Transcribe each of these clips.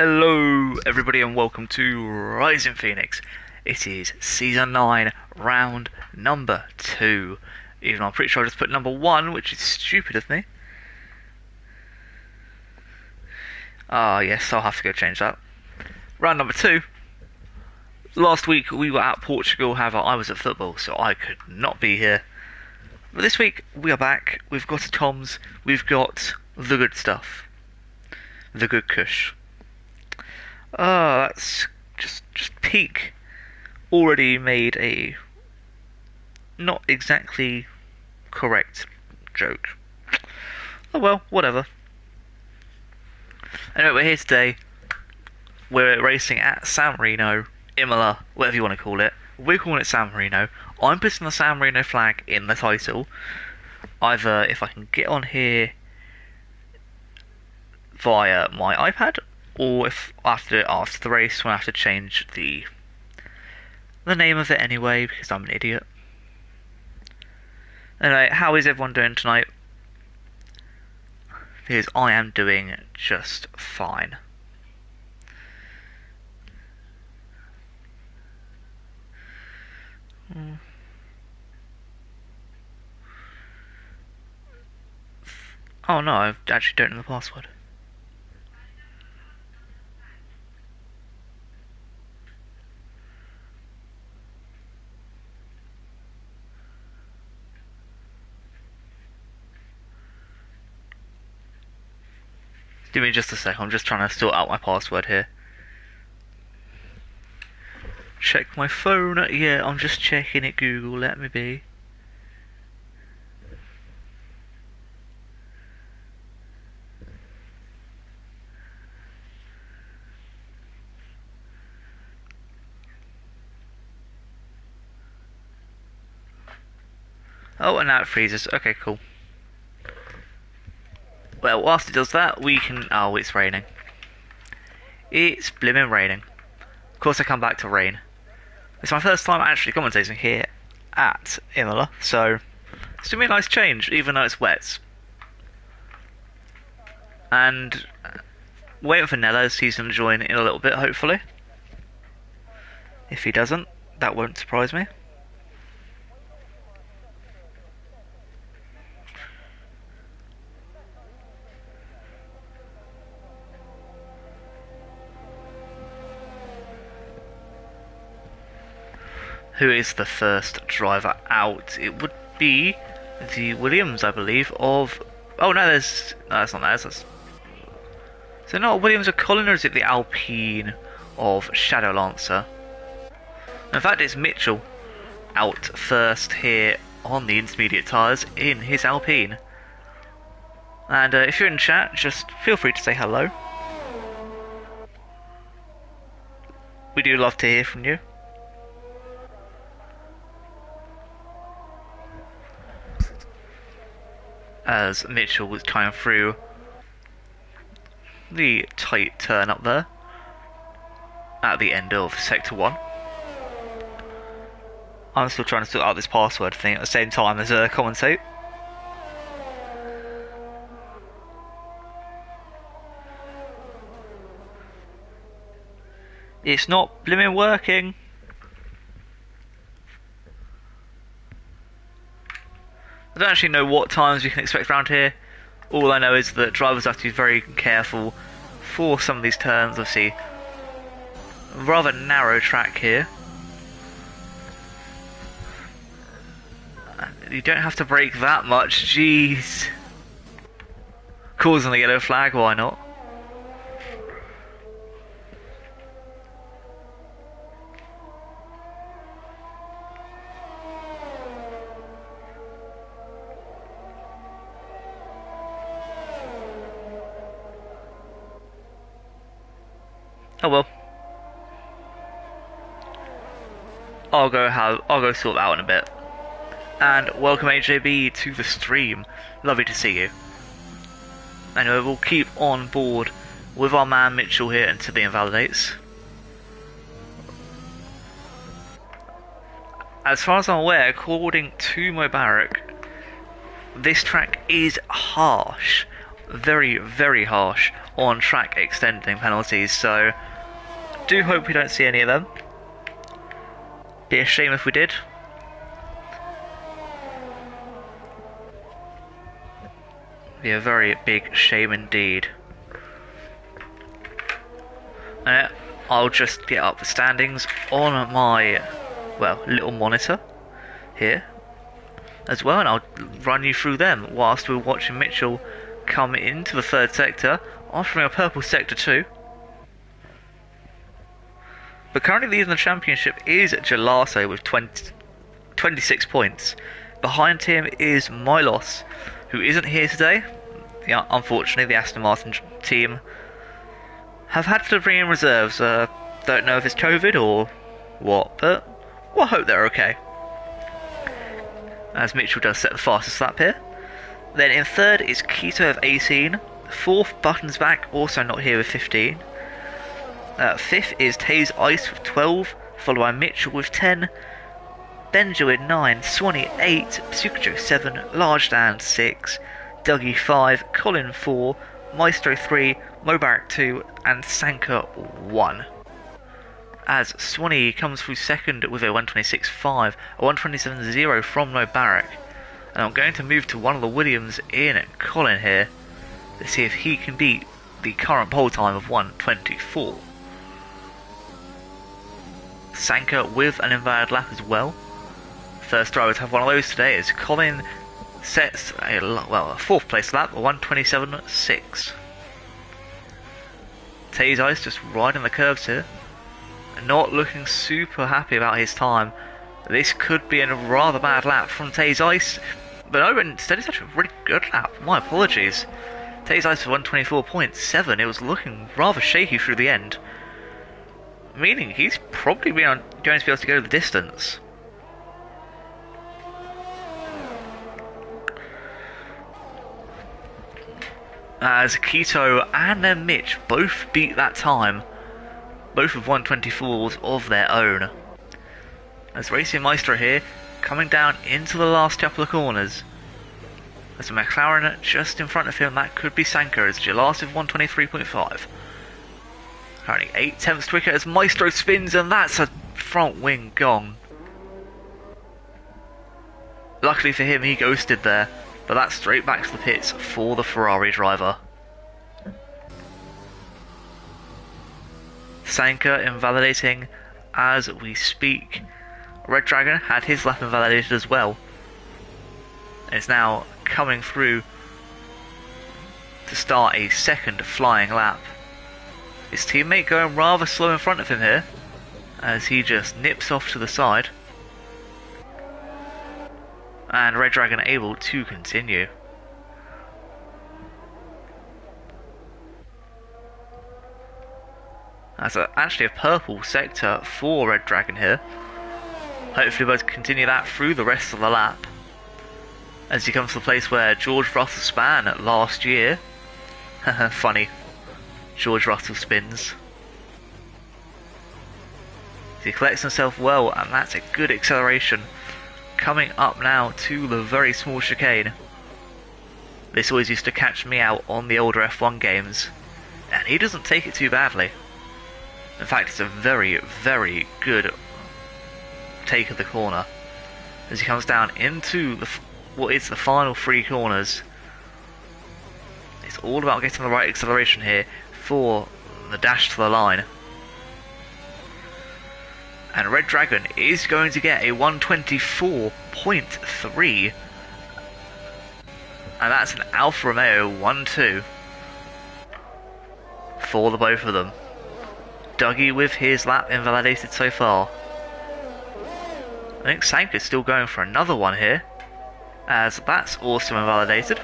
Hello, everybody, and welcome to Rising Phoenix. It is Season 9, Round number 2. Even though I'm pretty sure I just put number 1, which is stupid of me. Ah, yes, I'll have to go change that. Round number 2. Last week we were at Portugal, however, I was at football, so I could not be here. But this week we are back. We've got a Toms, we've got the good stuff. The good kush. Ah, that's just peak. Already made a not exactly correct joke. Oh well, whatever. Anyway, we're here today. We're racing at San Marino, Imola, whatever you want to call it. We're calling it San Marino. I'm putting the San Marino flag in the title. Either if I can get on here via my iPad, or if I have to do it after the race, when I have to change the name of it anyway, because I'm an idiot. Anyway, how is everyone doing tonight? Because I am doing just fine. Oh no, I actually don't know the password. Give me just a sec, I'm just trying to sort out my password here. Check my phone. Yeah, I'm just checking it, Google, let me be. Oh, and now it freezes. Okay, cool. Well, whilst it does that, we can... Oh, it's raining. It's blimmin' raining. Of course I come back to rain. It's my first time actually commentating here at Imola, so it's gonna be a nice change, even though it's wet. And waiting for Nellos, he's gonna join in a little bit, hopefully. If he doesn't, that won't surprise me. Who is the first driver out? It would be the Williams, I believe, of... Oh, no, there's... No, that's not theirs. That's... Is it not Williams or Colin, or is it the Alpine of Shadow Lancer? In fact, it's Mitchell out first here on the intermediate tyres in his Alpine. And if you're in chat, just feel free to say hello. We do love to hear from you. As Mitchell was coming through the tight turn up there at the end of Sector 1. I'm still trying to sort out this password thing at the same time as commentate. It's not blimmin' working. I don't actually know what times we can expect around here. All I know is that drivers have to be very careful for some of these turns. Obviously, a rather narrow track here. You don't have to brake that much, jeez. Causing the yellow flag, why not? Oh well. I'll go sort that out in a bit. And welcome AJB to the stream. Lovely to see you. Anyway, we'll keep on board with our man Mitchell here until he invalidates. As far as I'm aware, according to Mubarak, this track is harsh. very, very harsh on track extending penalties, so do hope we don't see any of them. Be a shame if we did. Be a very big shame indeed. And I'll just get up the standings on my, well, little monitor here as well, and I'll run you through them whilst we're watching Mitchell come into the third sector, offering a purple sector 2. But currently leading the championship is Gelato with 26 points. Behind him is Milos, who isn't here today. Yeah, unfortunately, the Aston Martin team have had to bring in reserves. Don't know if it's COVID or what, but we'll hope they're okay. As Mitchell does set the fastest lap here. Then in third is Keto of 18. Fourth, Buttons back, also not here with 15. Fifth is Taze Ice with 12, followed by Mitchell with 10. Benjo with 9, Swanee 8, Psukajo 7, Large Dan 6, Dougie 5, Colin 4, Maestro 3, Mobarak 2, and Sanka 1. As Swanee comes through second with a 126.5, a 127.0 from Mobarak. And I'm going to move to one of the Williams in Colin here to see if he can beat the current pole time of 124. Sanka with an invalid lap as well. First driver to have one of those today is Colin. Sets a fourth place lap, a 127.6. Taze Ice just riding the curves here, not looking super happy about his time. This could be a rather bad lap from Taze Ice, but no, instead it's actually a really good lap. My apologies. Taze Ice for 124.7. It was looking rather shaky through the end, meaning he's probably going to be able to go the distance. As Keto and then Mitch both beat that time, both with 124s of their own. As Racing Maestro here, coming down into the last couple of corners. As a McLaren just in front of him, that could be Sanka, as Gelato with 123.5. Currently 8 tenths quicker as Maestro spins, and that's a front wing gong. Luckily for him, he ghosted there. But that's straight back to the pits for the Ferrari driver. Sanka invalidating as we speak. Red Dragon had his lap invalidated as well. And is now coming through to start a second flying lap. His teammate going rather slow in front of him here, as he just nips off to the side. And Red Dragon able to continue. That's actually a purple sector for Red Dragon here. Hopefully we'll continue that through the rest of the lap. As he comes to the place where George Russell span last year. Funny. George Russell spins. He collects himself well, and that's a good acceleration. Coming up now to the very small chicane. This always used to catch me out on the older F1 games, and he doesn't take it too badly. In fact, it's a very, very good take of the corner as he comes down into what is the final 3 corners. It's all about getting the right acceleration here for the dash to the line. And Red Dragon is going to get a 124.3. And that's an Alfa Romeo 1-2 for the both of them. Dougie with his lap invalidated so far. I think Sanka's still going for another one here, as that's also invalidated.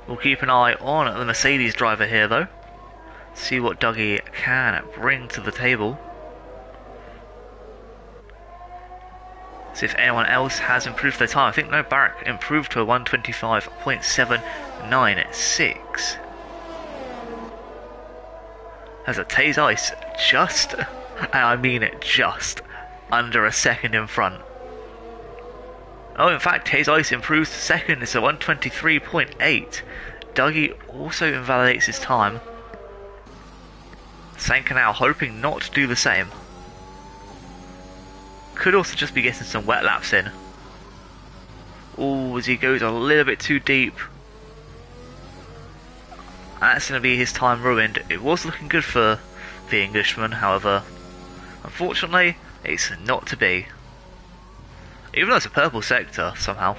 We'll keep an eye on the Mercedes driver here though. See what Dougie can bring to the table. See if anyone else has improved their time. I think no, Barrack improved to a 125.796. As a Taze Ice just, and I mean it, just under a second in front Oh, in fact, his ice improves to second. It's a 123.8. Dougie also invalidates his time. Sanka now hoping not to do the same. Could also just be getting some wet laps in. Oh, as he goes a little bit too deep. That's going to be his time ruined. It was looking good for the Englishman, however, unfortunately, it's not to be. Even though it's a purple sector, somehow.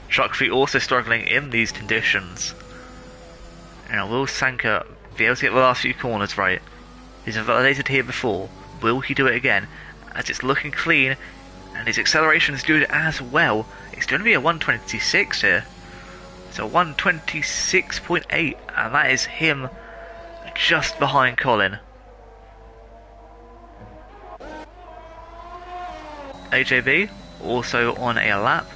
Truck feet also struggling in these conditions. Now, will Sanka be able to get the last few corners right? He's invalidated here before. Will he do it again? As it's looking clean, and his acceleration is good as well. It's going to be a 126 here. So 126.8, and that is him just behind Colin. AJB also on a lap.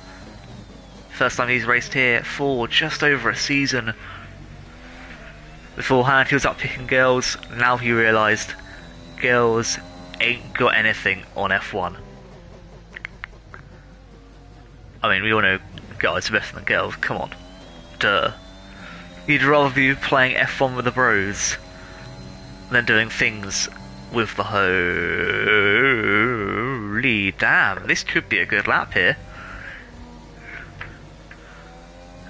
First time he's raced here for just over a season. Beforehand he was up picking girls, now he realised girls ain't got anything on F1. I mean, we all know guys are better than girls, come on. Duh. You'd rather be playing F1 with the bros than doing things with the holy damn, this could be a good lap here.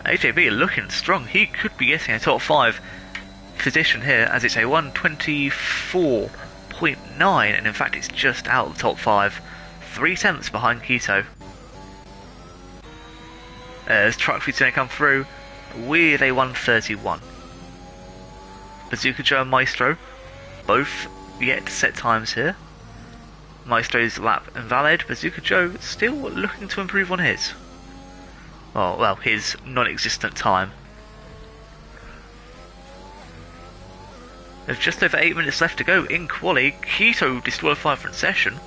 AJB looking strong, he could be getting a top 5 position here as it's a 124.9 and in fact it's just out of the top 5. 3/10 behind Keto. As Truck Feed's going to come through with a 131. Bazooka Joe and Maestro both yet to set times here. Maestro's lap invalid. Bazooka Joe still looking to improve on his. Oh, well, his non-existent time. There's just over 8 minutes left to go in quali. Keto disqualified from session.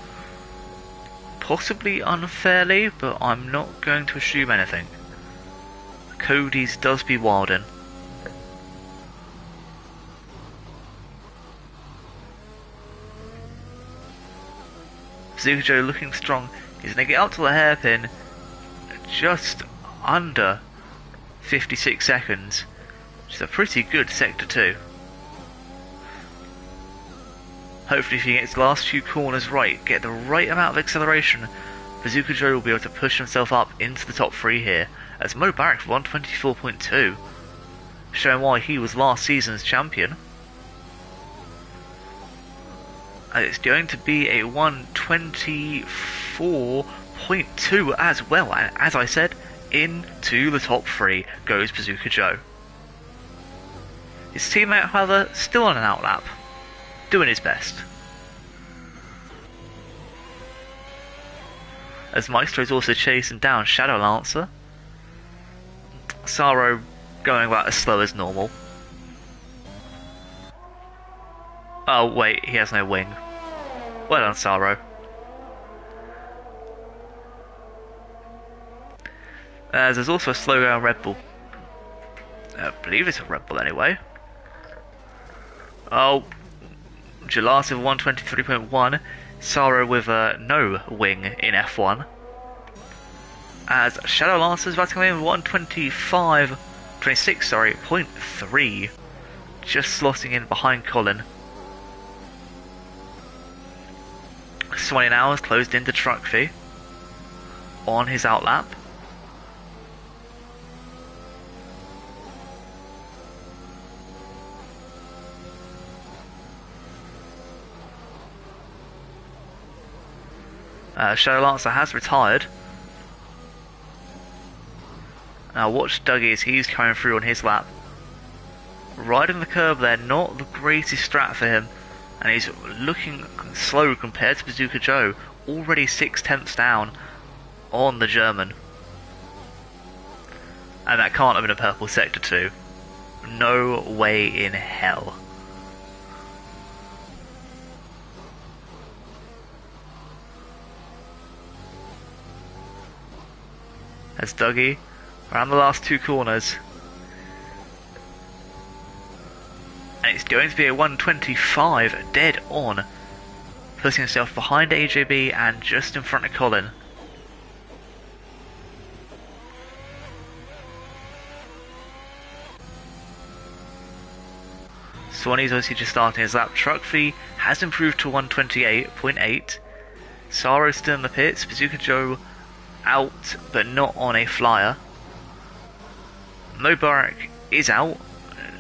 Possibly unfairly, but I'm not going to assume anything. Cody's does be Walden. Bazooka Joe looking strong. He's going to get up to the hairpin just under 56 seconds, which is a pretty good sector 2. Hopefully if he gets the last few corners right, get the right amount of acceleration, Bazooka Joe will be able to push himself up into the top 3 here, as Mo Barrick 124.2, showing why he was last season's champion. And it's going to be a 124.2 as well, and as I said, into the top 3 goes Bazooka Joe. His teammate, however, still on an outlap, doing his best. As Maestro's also chasing down Shadow Lancer. Saro going about as slow as normal. Oh wait, he has no wing. Well done, Saro. There's also a slow down Red Bull. I believe it's a Red Bull anyway. Oh, Gelati with 123.1. Saro with no wing in F1. As Shadow Lancer's about to come in with 0.3. Just slotting in behind Colin. Swanee now has closed into Truckfee on his outlap. Shadow Lancer has retired. Now watch Dougie as he's coming through on his lap. Riding the curb there, not the greatest strat for him. And he's looking slow compared to Bazooka Joe. Already 6/10 down on the German. And that can't have been a purple sector 2. No way in hell. As Dougie around the last 2 corners. And it's going to be a 125 dead on putting himself behind AJB and just in front of Colin. Swanee's obviously just starting his lap. Truck fee has improved to 128.8. Saro's still in the pits. Bazooka Joe out, but not on a flyer. Mubarak is out.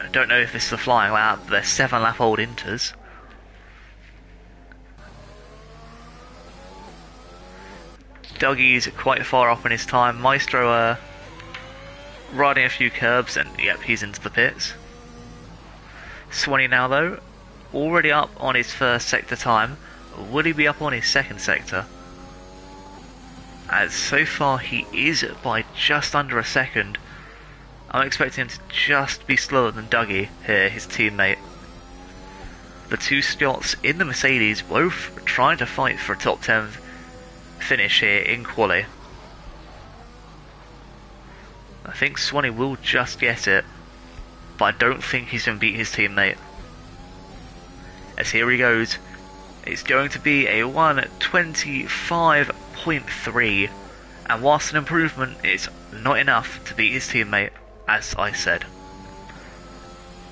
I don't know if this is a flying lap. They're 7 lap old inters. Dougie's quite far up in his time. Maestro riding a few curbs, and yep, he's into the pits. Swanee now though, already up on his first sector time. Will he be up on his second sector? As so far he is by just under a second. I'm expecting him to just be slower than Dougie here, his teammate. The two Scots in the Mercedes both trying to fight for a top 10 finish here in quali. I think Swanee will just get it, but I don't think he's going to beat his teammate. As here he goes. It's going to be a 125.3, and whilst an improvement, it's not enough to beat his teammate, as I said.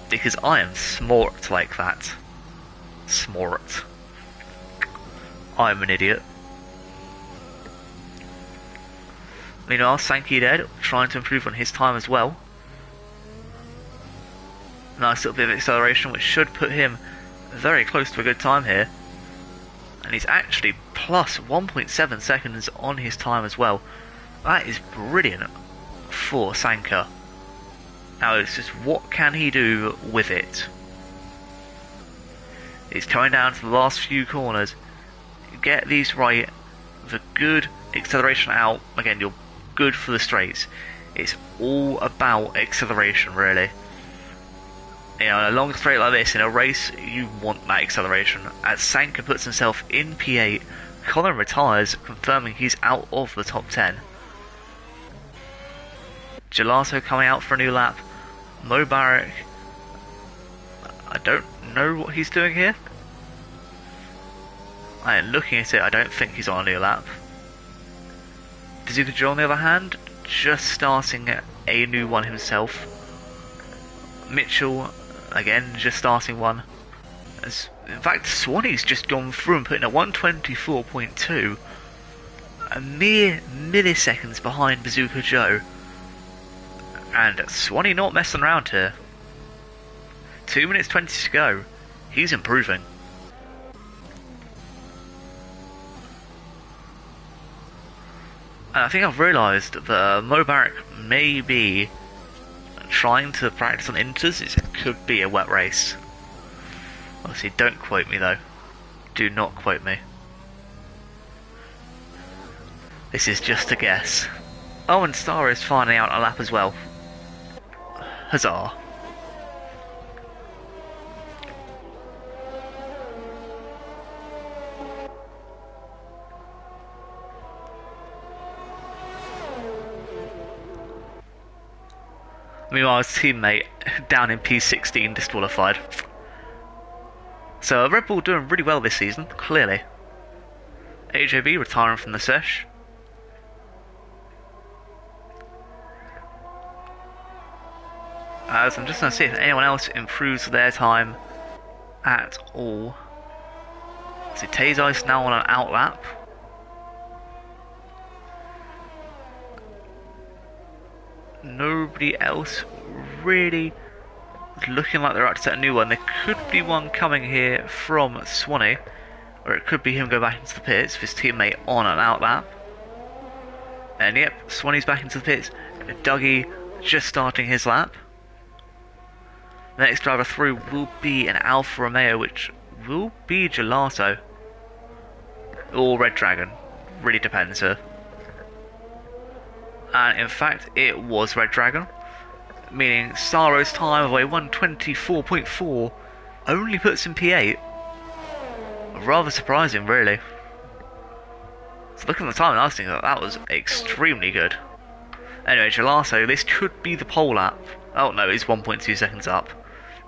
Because I am smart like that. Smart. I'm an idiot. Meanwhile, Sankey Dead trying to improve on his time as well. Nice little bit of acceleration, which should put him very close to a good time here. And he's actually plus 1.7 seconds on his time as well. That is brilliant for Sanka. Now it's just what can he do with it? He's coming down to the last few corners. Get these right. The good acceleration out. Again, you're good for the straights. It's all about acceleration, really. You know, in a long straight like this, in a race, you want that acceleration. As Sanka puts himself in P8, Colin retires, confirming he's out of the top 10. Gelato coming out for a new lap. Mubarak, I don't know what he's doing here. I am looking at it, I don't think he's on a new lap. Bazooka Joe on the other hand, just starting a new one himself. Mitchell, again, just starting one. In fact, Swanee's just gone through and put in a 124.2. A mere milliseconds behind Bazooka Joe. And Swanee not messing around here. 2 minutes 20 to go. He's improving. And I think I've realised that Mubarak may be trying to practice on inters. It could be a wet race. Obviously, don't quote me though. Do not quote me. This is just a guess. Oh, and Star is finding out a lap as well. Huzzah. Meanwhile, his teammate down in P16 disqualified. So Red Bull doing really well this season, clearly. AJB retiring from the sesh. So I'm just going to see if anyone else improves their time at all. See, Tazai's now on an out lap. Nobody else really looking like they're about to set a new one. There could be one coming here from Swanee, or it could be him go back into the pits with his teammate on an out lap. And yep, Swanee's back into the pits. Dougie just starting his lap. The next driver through will be an Alfa Romeo, which will be Gelato or Red Dragon. Really depends here. And in fact, it was Red Dragon, meaning Saro's time of a 124.4 only puts him P8. Rather surprising, really. So looking at the time, and I was thinking that was extremely good. Anyway, Gelato, this could be the pole lap. Oh no, he's 1.2 seconds up.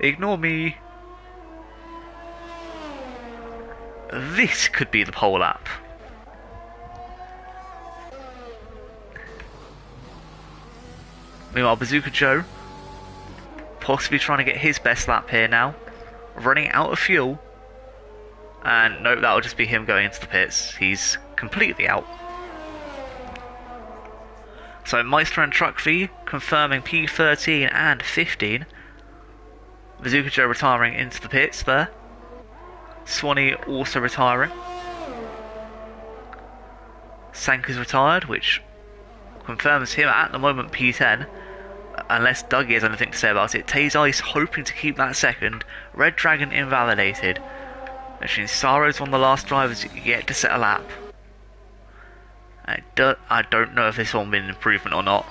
Ignore me. this could be the pole lap. Meanwhile, Bazooka Joe possibly trying to get his best lap here now. Running out of fuel. And no, that'll just be him going into the pits. He's completely out. So Meister and Truck V confirming P13 and 15. Bazooka Joe retiring into the pits there. Swanee also retiring. Sanka's retired, which confirms him at the moment P10. Unless Dougie has anything to say about it. Taze Ice hoping to keep that second. Red Dragon invalidated. Which means Saro's one of the last drivers yet to set a lap. I don't know if this will be an improvement or not.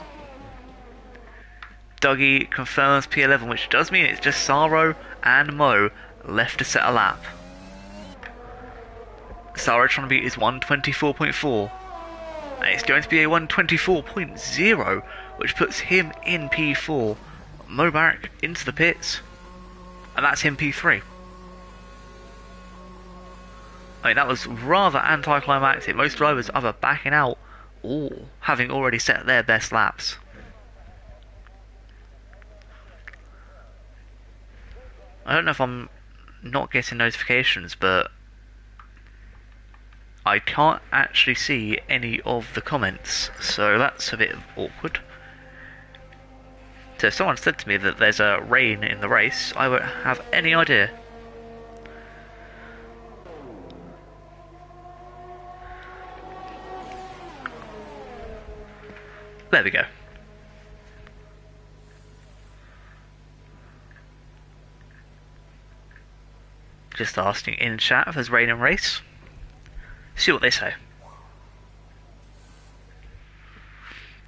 Dougie confirms P11, which does mean it's just Saro and Mo left to set a lap. Saro trying to beat his 124.4. And it's going to be a 124.0, which puts him in P4. Mubarak into the pits. And that's him P3. I mean, that was rather anticlimactic. Most drivers either backing out or having already set their best laps. I don't know if I'm not getting notifications, but I can't actually see any of the comments, so that's a bit awkward. So if someone said to me that there's a rain in the race, I won't have any idea. There we go. Just asking in chat if there's rain in race. See what they say.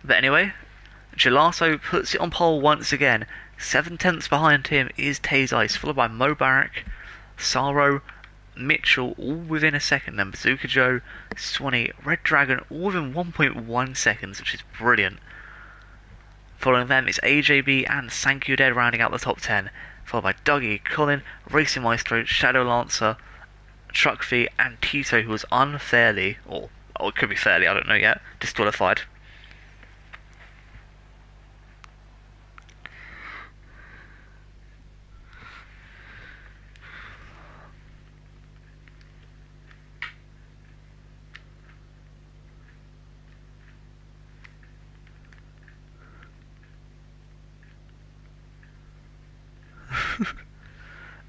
But anyway, Gelato puts it on pole once again. 7 tenths behind him is Taze Ice, followed by Mubarak, Saro, Mitchell, all within a second. Then Bazooka Joe, Swanee, Red Dragon, all within 1.1 seconds, which is brilliant. Following them is AJB and Sankyu Dead rounding out the top 10. Followed by Dougie, Colin, Racing Maestro, Shadow Lancer, Truck V, and Tito, who was unfairly, or it could be fairly, I don't know yet, disqualified.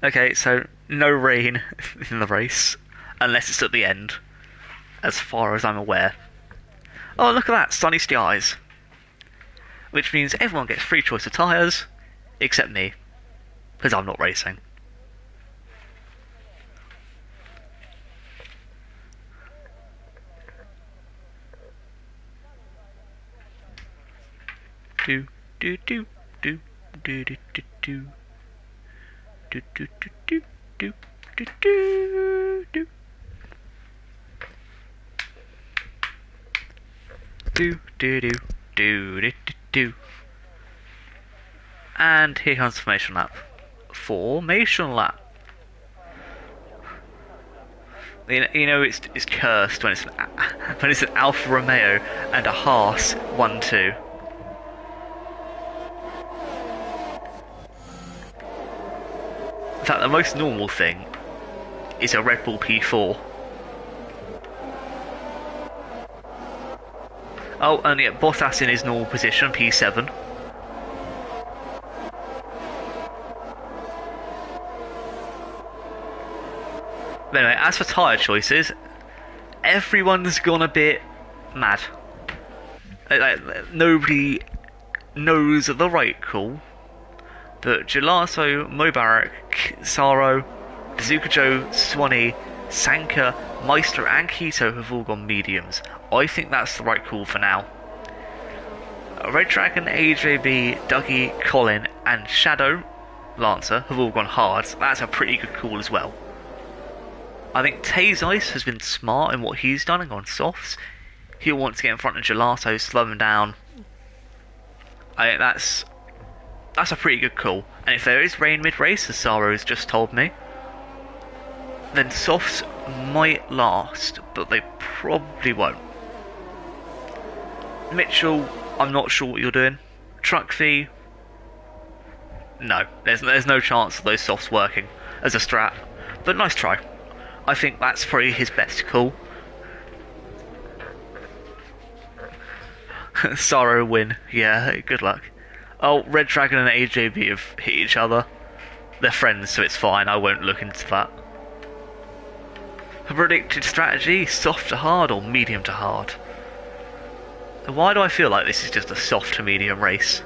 Okay, so no rain in the race, unless it's at the end, as far as I'm aware. Oh, look at that, sunny skies. Which means everyone gets free choice of tyres, except me, because I'm not racing. Do do do do do do do do. Do do do do do do do do. Do do do do do do. And here comes the formation lap. Formation lap. You know it's cursed when it's an Alfa Romeo and a Haas 1-2. In fact, the most normal thing is a Red Bull P4. Oh, and yeah, Bottas in his normal position, P7. But anyway, as for tyre choices, everyone's gone a bit mad. Like, nobody knows the right call. But Gelato, Mubarak, Saro, Bazooka Joe, Swanee, Sanka, Meister and Keto have all gone mediums. I think that's the right call for now. Red Dragon, AJB, Dougie, Colin and Shadow Lancer have all gone hard. So that's a pretty good call as well. I think Taze Ice has been smart in what he's done and gone softs. He'll want to get in front of Gelato, slow him down. I think that's a pretty good call. And if there is rain mid-race, as Saro's just told me, then softs might last, but they probably won't. Mitchell, I'm not sure what you're doing. Truck fee, no, there's no chance of those softs working as a strat, but nice try. I think that's probably his best call. Sorrow win, yeah, good luck. Oh, Red Dragon and AJB have hit each other. They're friends, so it's fine, I won't look into that. A predicted strategy, soft to hard or medium to hard? Why do I feel like this is just a soft to medium race?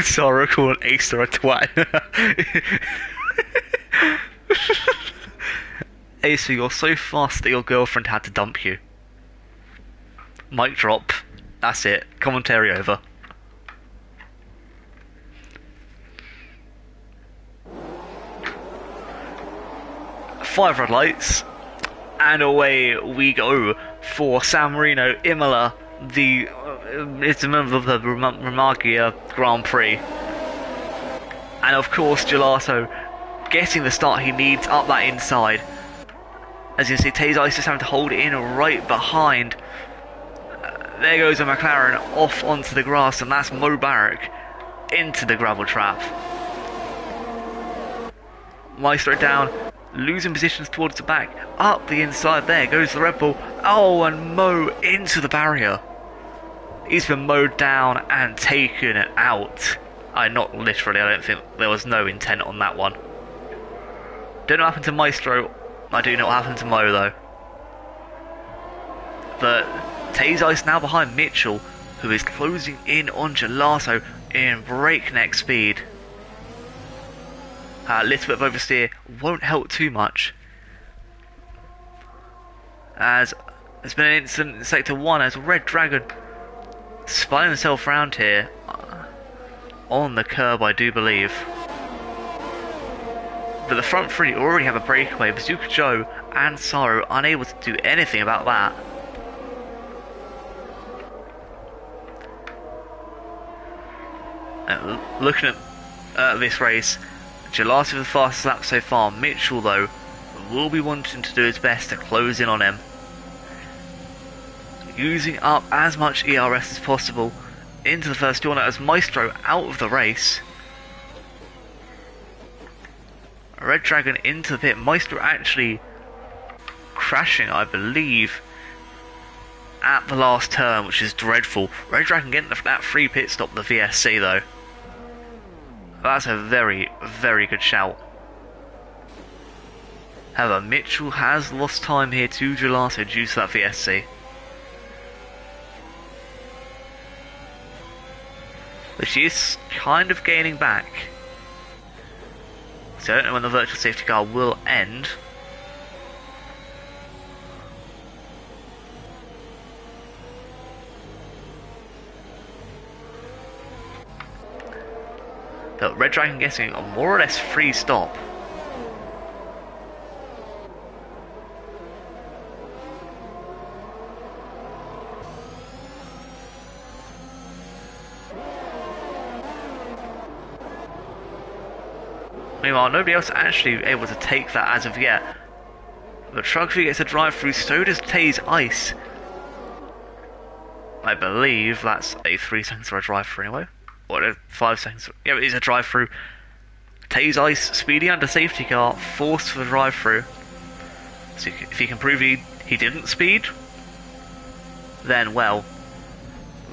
Sorrow called Acer a twat. Acer, you're so fast that your girlfriend had to dump you. Mic drop. That's it. Commentary over. Five red lights, and away we go for San Marino, Imola, it's a member of the Romagna Grand Prix. And of course Gelato getting the start he needs up that inside. As you can see, Taze Ice just having to hold it in right behind. There goes a McLaren off onto the grass, and that's Mo Barrack into the gravel trap. Maestro down, losing positions towards the back. Up the inside, there goes the Red Bull. Oh, and Mo into the barrier. He's been mowed down and taken out. Not literally, I don't think there was no intent on that one. Don't know what happened to Maestro. I do know what happened to Mo though. But Taze Ice now behind Mitchell, who is closing in on Gelato in breakneck speed. A little bit of oversteer won't help too much, as there's been an incident in Sector 1 as Red Dragon spinning himself around here on the curb, I do believe. But the front three already have a breakaway. Bazooka Joe and Sorrow unable to do anything about that. And looking at this race, Gelato with the fastest lap so far. Mitchell though will be wanting to do his best to close in on him, using up as much ERS as possible into the first corner as Maestro out of the race. Red Dragon into the pit. Maestro actually crashing, I believe, at the last turn, which is dreadful. Red Dragon getting that free pit stop, the VSC though. That's a very, very good shout. However, Mitchell has lost time here to Gelato due to that VSC. But she is kind of gaining back. So I don't know when the virtual safety car will end. But Red Dragon getting a more or less free stop. Meanwhile, nobody else actually able to take that as of yet. But Trugby gets a drive through, so does Taze Ice. I believe that's a 3 seconds for a drive through anyway. Or 5 seconds. Yeah, it is a drive through. Taze Ice speeding under safety car, forced for the drive through. So if he can prove he didn't speed, then well,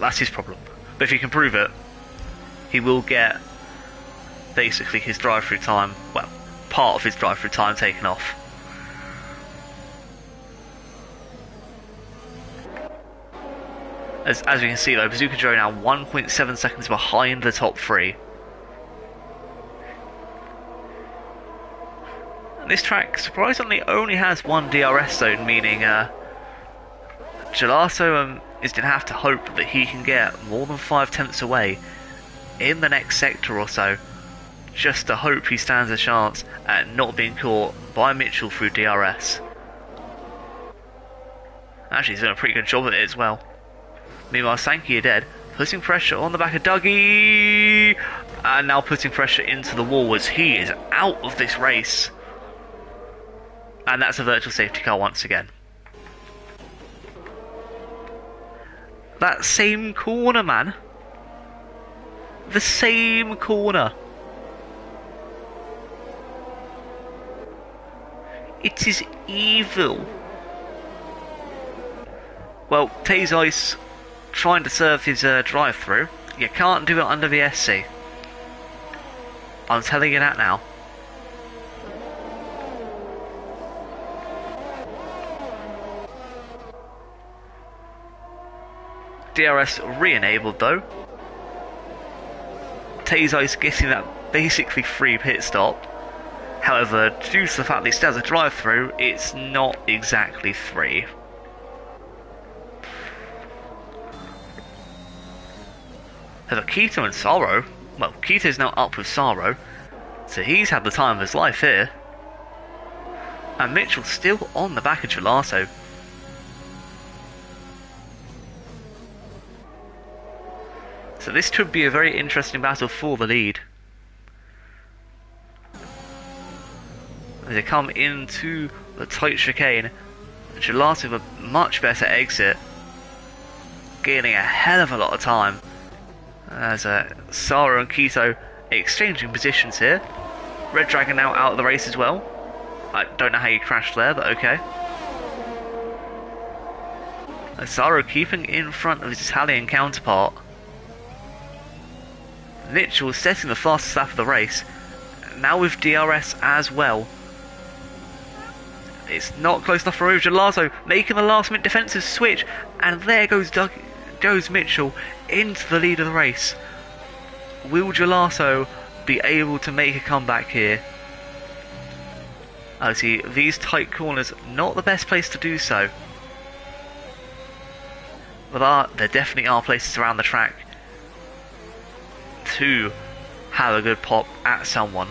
that's his problem. But if he can prove it, he will get basically his drive-through time, well, part of his drive-through time taken off. As we can see though, Bazooka Joe now 1.7 seconds behind the top three. And this track surprisingly only has one DRS zone, meaning Gelato is going to have to hope that he can get more than 5 tenths away in the next sector or so, just to hope he stands a chance at not being caught by Mitchell through DRS. Actually, he's doing a pretty good job of it as well. Meanwhile, Sankey are dead. Putting pressure on the back of Dougie. And now putting pressure into the wall as he is out of this race. And that's a virtual safety car once again. That same corner, man. The same corner. It is evil. Well, Taze Ice trying to serve his drive-through. You can't do it under the SC. I'm telling you that now. DRS re-enabled though. Taze Ice getting that basically free pit stop. However, due to the fact that he still has a drive-through, it's not exactly free. However, Keto and Sorrow, well, Keto's now up with Sorrow, so he's had the time of his life here. And Mitchell's still on the back of Gelato. So this could be a very interesting battle for the lead. As they come into the tight chicane, Gelato with a much better exit, gaining a hell of a lot of time. As Sarah and Keto exchanging positions here. Red Dragon now out of the race as well. I don't know how you crashed there, but okay. Sarah keeping in front of his Italian counterpart. Mitchell setting the fastest lap of the race, now with DRS as well. It's not close enough for Gelato, making the last minute defensive switch, and there goes Mitchell into the lead of the race. Will Gelato be able to make a comeback here? I see these tight corners, not the best place to do so. But there definitely are places around the track to have a good pop at someone.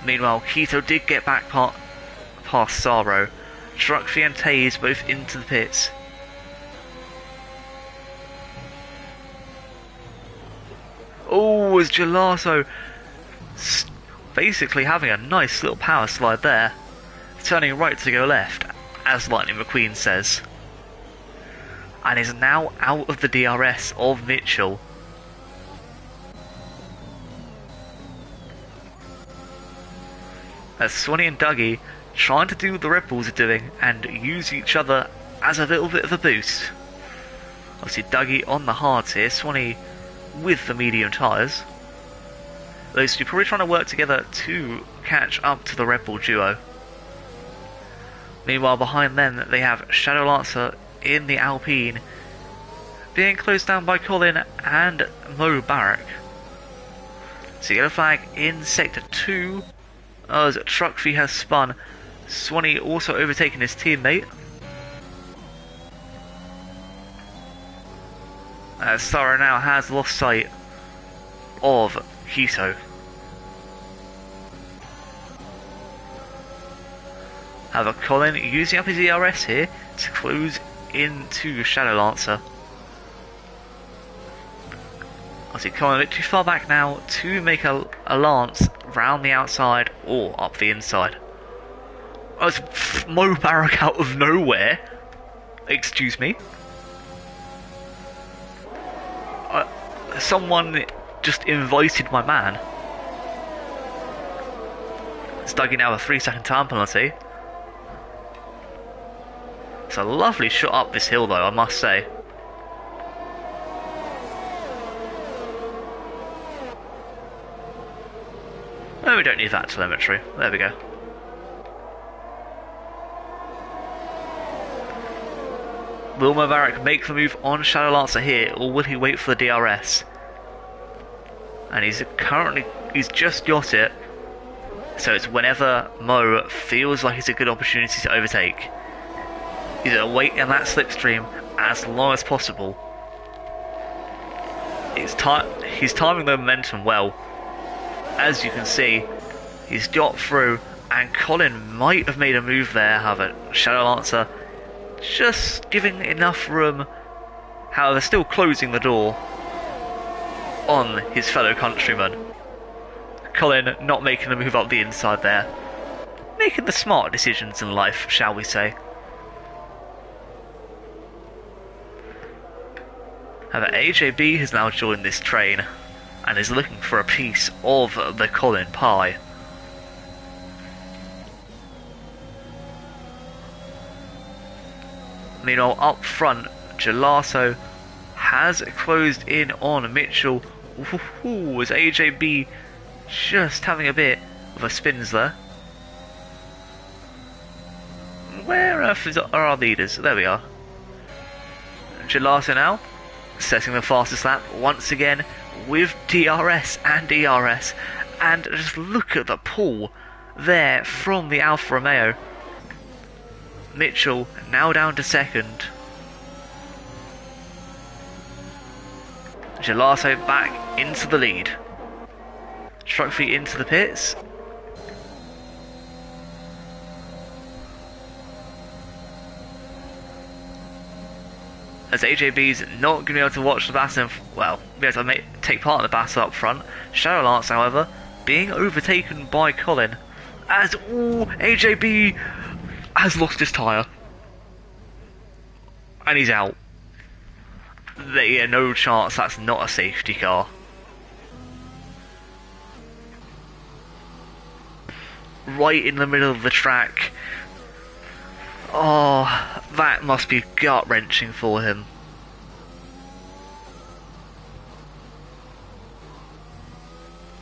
Meanwhile, Keto did get back past Sorrow. Truckfree and Taze both into the pits. Oh, as Gelato basically having a nice little power slide there. Turning right to go left, as Lightning McQueen says. And is now out of the DRS of Mitchell. As Swanee and Dougie trying to do what the Red Bulls are doing and use each other as a little bit of a boost. Obviously Dougie on the hards here, Swanee with the medium tyres. Those two probably trying to work together to catch up to the Red Bull duo. Meanwhile behind them they have Shadow Lancer in the Alpine, being closed down by Colin and Mo Barrack. So yellow flag in sector 2 as Truckfree has spun. Swanee also overtaking his teammate. As Sarah now has lost sight of Keto. However, Colin using up his ERS here to close into Shadow Lancer. I see Colin a bit too far back now to make a lance round the outside or up the inside. Oh, it's Mo Barrack out of nowhere. Excuse me. Someone just invited my man. It's Dougie now a 3-second time penalty. It's a lovely shot up this hill though, I must say. No, we don't need that telemetry. There we go. Will Mo Barrack make the move on Shadow Lancer here, or will he wait for the DRS? And he's just got it. So it's whenever Mo feels like it's a good opportunity to overtake. He's going to wait in that slipstream as long as possible. He's timing the momentum well. As you can see, he's got through, and Colin might have made a move there, however, Shadow Lancer just giving enough room. However, still closing the door on his fellow countryman. Colin not making the move up the inside there. Making the smart decisions in life, shall we say. However, AJB has now joined this train and is looking for a piece of the Colin pie. Meanwhile, up front, Gelato has closed in on Mitchell. Ooh, as AJB just having a bit of a spins there. Where on earth are our leaders? There we are. Gelato now setting the fastest lap once again with DRS and ERS. And just look at the pull there from the Alfa Romeo. Mitchell now down to second. Gelato back into the lead. Truck feet into the pits. As AJB's not going to be able to watch the battle, well, be able to take part in the battle up front. Shadow Lance, however, being overtaken by Colin. As, ooh, AJB has lost his tyre. And he's out. Yeah, no chance that's not a safety car. Right in the middle of the track. Oh, that must be gut-wrenching for him.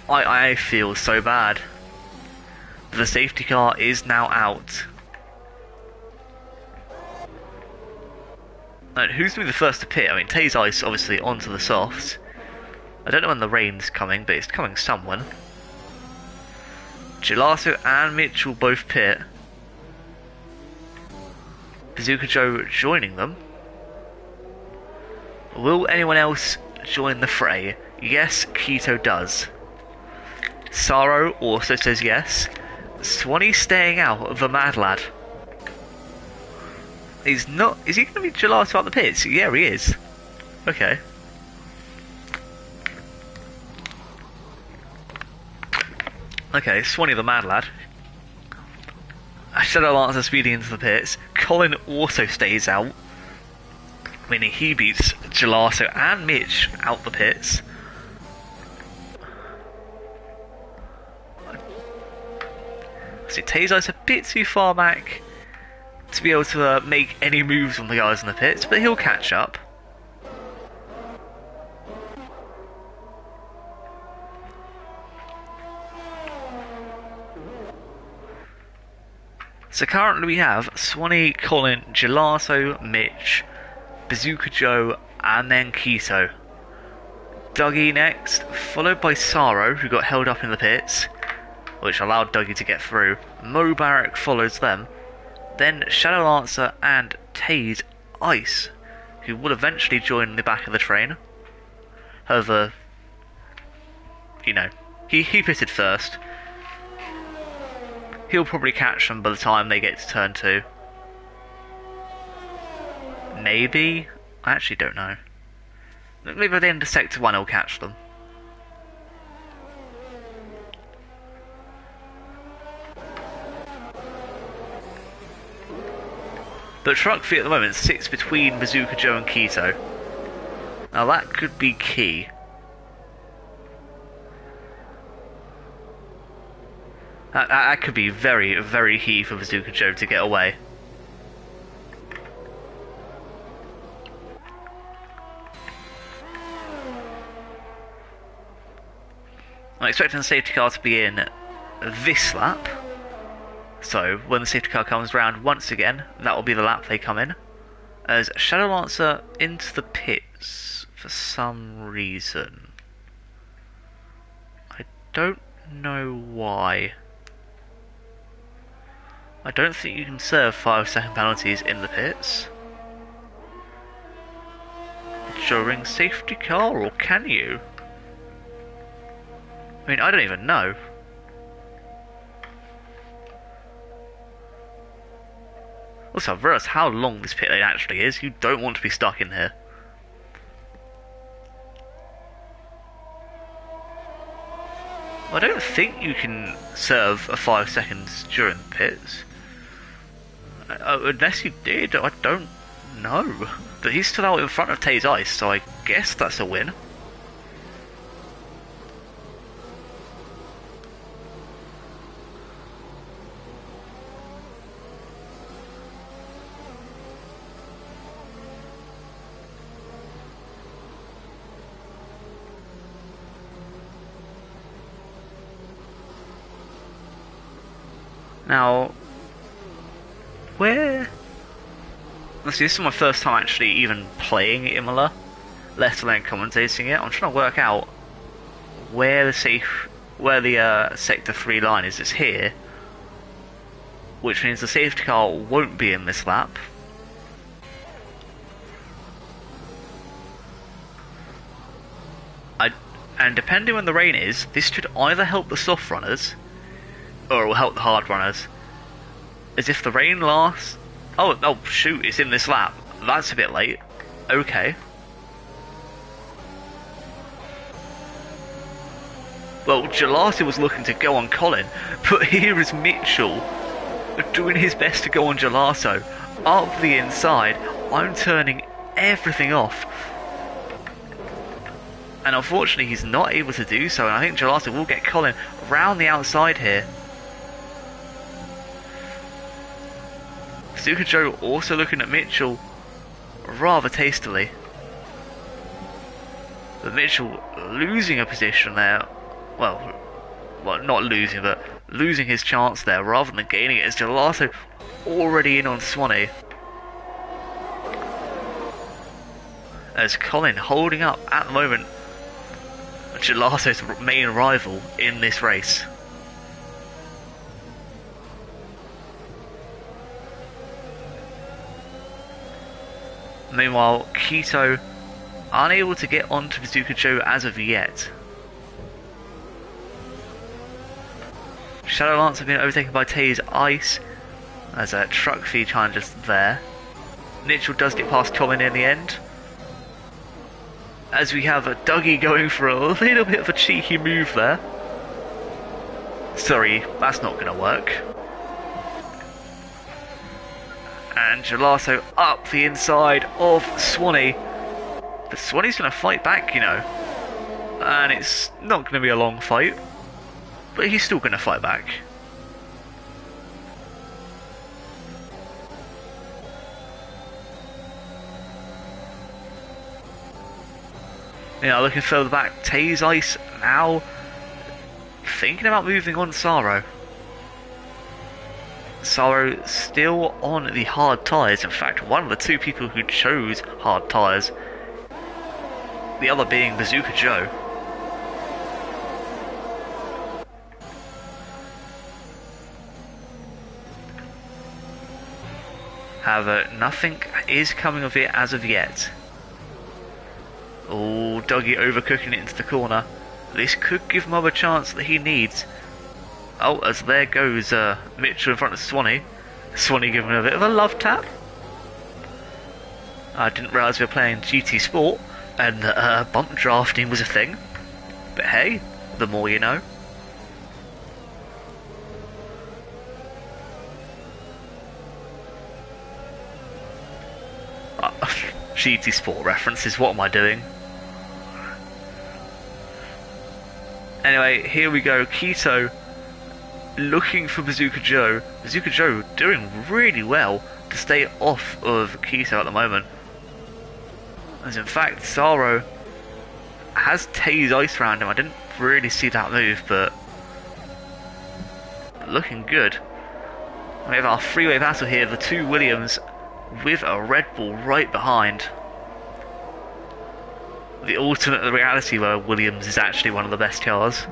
I feel so bad. The safety car is now out. And who's going to be the first to pit? I mean, Taze Ice obviously onto the softs. I don't know when the rain's coming, but it's coming somewhere. Gelato and Mitchell both pit. Bazooka Joe joining them. Will anyone else join the fray? Yes, Keto does. Saro also says yes. Swanee staying out of the Mad Lad. He's not. Is he going to be Gelato out the pits? Yeah, he is. Okay. Okay, Swanee the Mad Lad. Shadow Lancer speeding into the pits. Colin also stays out, meaning he beats Gelato and Mitch out the pits. See, Tazo's a bit too far back to be able to make any moves on the guys in the pits, but he'll catch up. So currently we have Swanee, Colin, Gelato, Mitch, Bazooka Joe, and then Keto. Dougie next, followed by Saro, who got held up in the pits, which allowed Dougie to get through. Mo Barrack follows them. Then Shadow Lancer and Taze Ice, who will eventually join the back of the train. However, you know, he pitted first. He'll probably catch them by the time they get to turn 2. Maybe? I actually don't know. Maybe by the end of Sector 1 he'll catch them. But Truck Feet at the moment sits between Bazooka Joe and Keto. Now that could be key. That could be very, very key for Bazooka Joe to get away. I'm expecting the safety car to be in this lap. So, when the safety car comes round once again, that will be the lap they come in. As Shadow Lancer into the pits for some reason. I don't know why. I don't think you can serve 5-second penalties in the pits during safety car, or can you? I mean, I don't even know. Also, I've realised how long this pit lane actually is. You don't want to be stuck in here. I don't think you can serve a 5 seconds during pits. Unless you did, I don't know. But he's still out in front of Tay's Ice, so I guess that's a win. Now, where... Let's see, this is my first time actually even playing Imola, let alone commentating it. I'm trying to work out where the Sector 3 line is. It's here, which means the safety car won't be in this lap. And depending when the rain is, this should either help the soft runners, or it will help the hard runners. As if the rain lasts... Oh shoot, it's in this lap. That's a bit late. Okay. Well, Gelato was looking to go on Colin, but here is Mitchell doing his best to go on Gelato. Up the inside, I'm turning everything off. And unfortunately he's not able to do so, and I think Gelato will get Colin round the outside here. Bazooka Joe also looking at Mitchell rather tastily. But Mitchell losing a position there. Well, not losing, but losing his chance there rather than gaining it, as Gelato already in on Swanee. As Colin holding up at the moment Gelato's main rival in this race. Meanwhile, Keto unable to get onto Bazooka Joe as of yet. Shadowlance have been overtaken by Tay's Ice. There's a truck feed challenges there. Mitchell does get past Colin in the end. As we have a Dougie going for a little bit of a cheeky move there. Sorry, that's not going to work. And Gelato up the inside of Swanee. But Swanee's going to fight back, you know. And it's not going to be a long fight. But he's still going to fight back. Yeah, looking further back, Tay's Ice now thinking about moving on Saro. Saro still on the hard tyres. In fact, one of the two people who chose hard tyres, the other being Bazooka Joe. However, nothing is coming of it as of yet. Oh, Dougie overcooking it into the corner. This could give Mob a chance that he needs. Oh, as there goes Mitchell in front of Swanee. Swanee giving a bit of a love tap. I didn't realise we were playing GT Sport and bump drafting was a thing. But hey, the more you know. GT Sport references, what am I doing? Anyway, here we go. Keto looking for Bazooka Joe. Bazooka Joe doing really well to stay off of Keto at the moment. As in fact, Saro has Tay's Ice around him. I didn't really see that move, but looking good. We have our freeway battle here, the two Williams with a Red Bull right behind. The alternate reality where Williams is actually one of the best cars.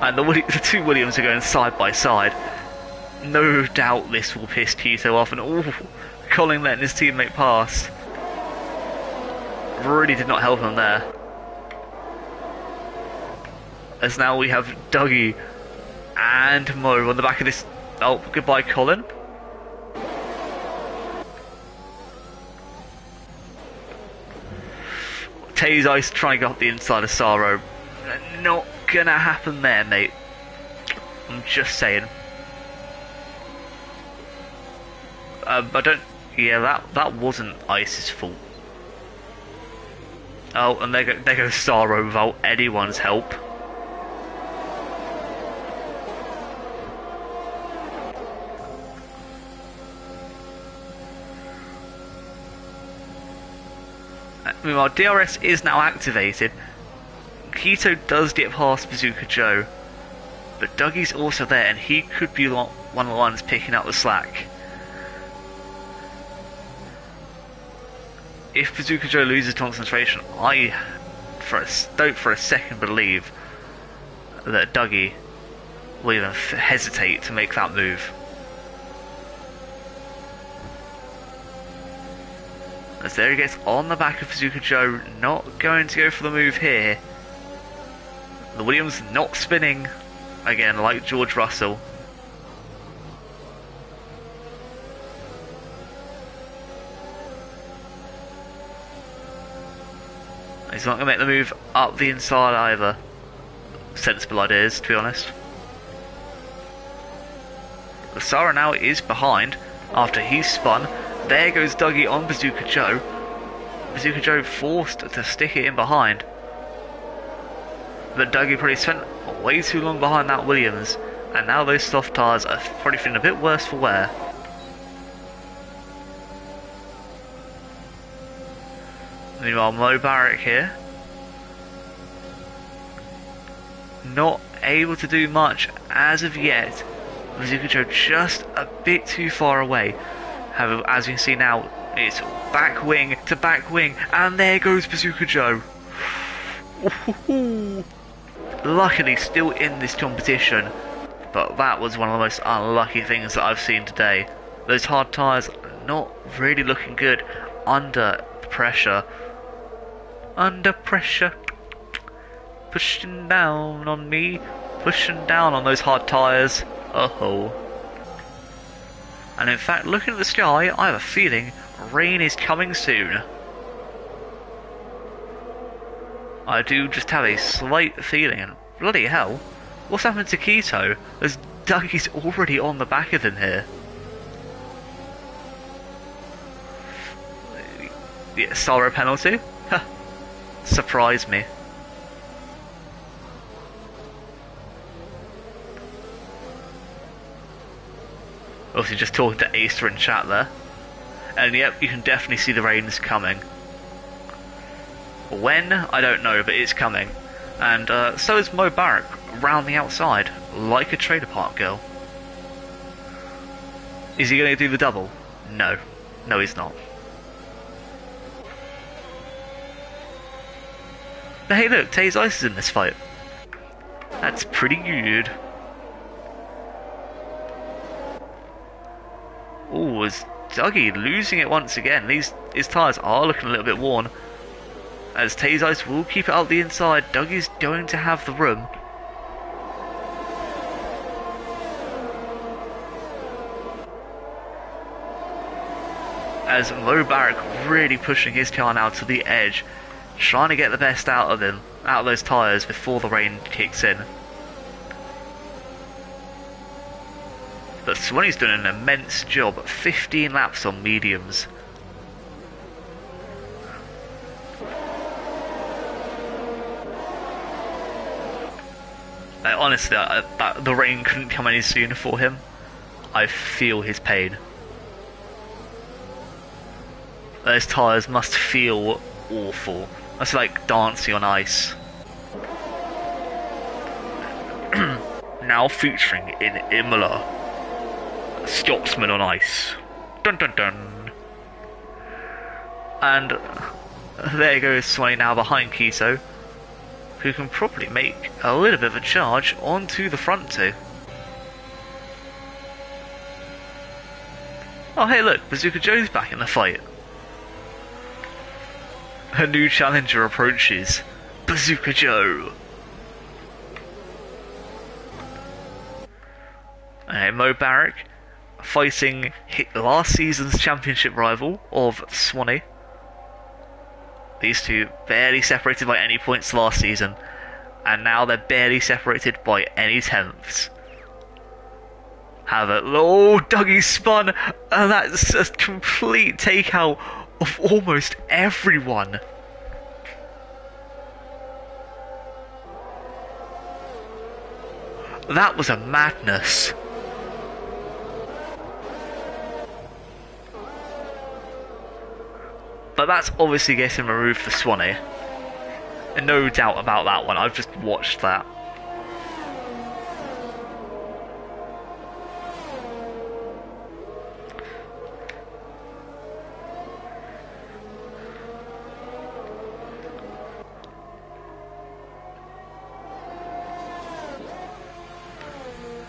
And the two Williams are going side by side. No doubt this will piss Keto off, and Colin letting his teammate pass really did not help him there. As now we have Dougie and Mo on the back of this. Oh, goodbye Colin. Tay's Ice trying to go up the inside of Saro. Not gonna happen there, mate. I'm just saying. I don't. Yeah, that wasn't Ice's fault. Oh, and there goes Starro without anyone's help. Meanwhile, DRS is now activated. Keto does get past Bazooka Joe, but Dougie's also there, and he could be one of the ones picking up the slack. If Bazooka Joe loses concentration, I don't for a second believe that Dougie will even hesitate to make that move. As there he gets on the back of Bazooka Joe, not going to go for the move here. The Williams not spinning, again like George Russell. He's not going to make the move up the inside either. Sensible ideas, to be honest. Lasara now is behind after he's spun. There goes Dougie on Bazooka Joe. Bazooka Joe forced to stick it in behind. But Dougie probably spent way too long behind that Williams. And now those soft tyres are probably feeling a bit worse for wear. Meanwhile, Mo Barrett here. Not able to do much as of yet. Bazooka Joe just a bit too far away. However, as you can see now, it's back wing to back wing, and there goes Bazooka Joe. Luckily still in this competition, but that was one of the most unlucky things that I've seen today. Those hard tyres not really looking good under pressure. Under pressure. Pushing down on me. Pushing down on those hard tyres. Oh. And in fact, looking at the sky, I have a feeling rain is coming soon. I do just have a slight feeling, and bloody hell, what's happened to Keto? As Dougie's already on the back of him here. Yeah, sorrow penalty? Surprise me. Obviously just talking to Acer in chat there. And yep, you can definitely see the rain's coming. When? I don't know, but it's coming. And so is Mo Barrett around the outside, like a trailer park girl. Is he going to do the double? No. No, he's not. But hey look, Taze Ice is in this fight. That's pretty good. Oh, is Dougie losing it once again? His tyres are looking a little bit worn. As Taze Ice will keep it up the inside, Dougie's going to have the room. As Mo Barrett really pushing his car now to the edge, trying to get the best out of him, out of those tyres before the rain kicks in. But Swanee's done an immense job, 15 laps on mediums. Honestly, the rain couldn't come any sooner for him. I feel his pain. Those tyres must feel awful. That's like dancing on ice. Now featuring in Imola, Scotsman on ice. Dun dun dun. And there goes Swanee now behind Keto, who can probably make a little bit of a charge onto the front two. Oh hey look, Bazooka Joe's back in the fight. A new challenger approaches. Bazooka Joe. And Mo Barrett fighting last season's championship rival of Swanee. These two barely separated by any points last season. and now they're barely separated by any tenths. However, oh, Dougie spun, and that's a complete takeout of almost everyone. That was a madness. But that's obviously getting removed for Swanee. And no doubt about that one, I've just watched that.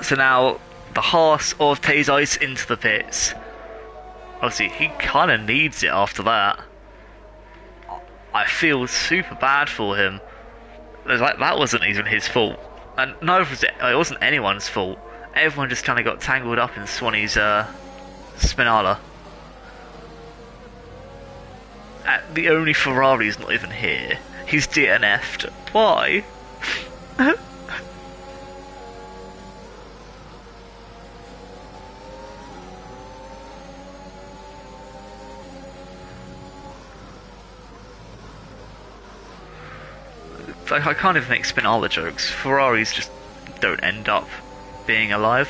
So now, the horse of Taze Ice into the pits. Obviously, he kind of needs it after that. I feel super bad for him. Like, that wasn't even his fault. And no, it wasn't anyone's fault. Everyone just kind of got tangled up in Swanee's Spinala. The only Ferrari's not even here. He's DNF'd. Why? Like, I can't even make Spinala jokes. Ferraris just don't end up being alive.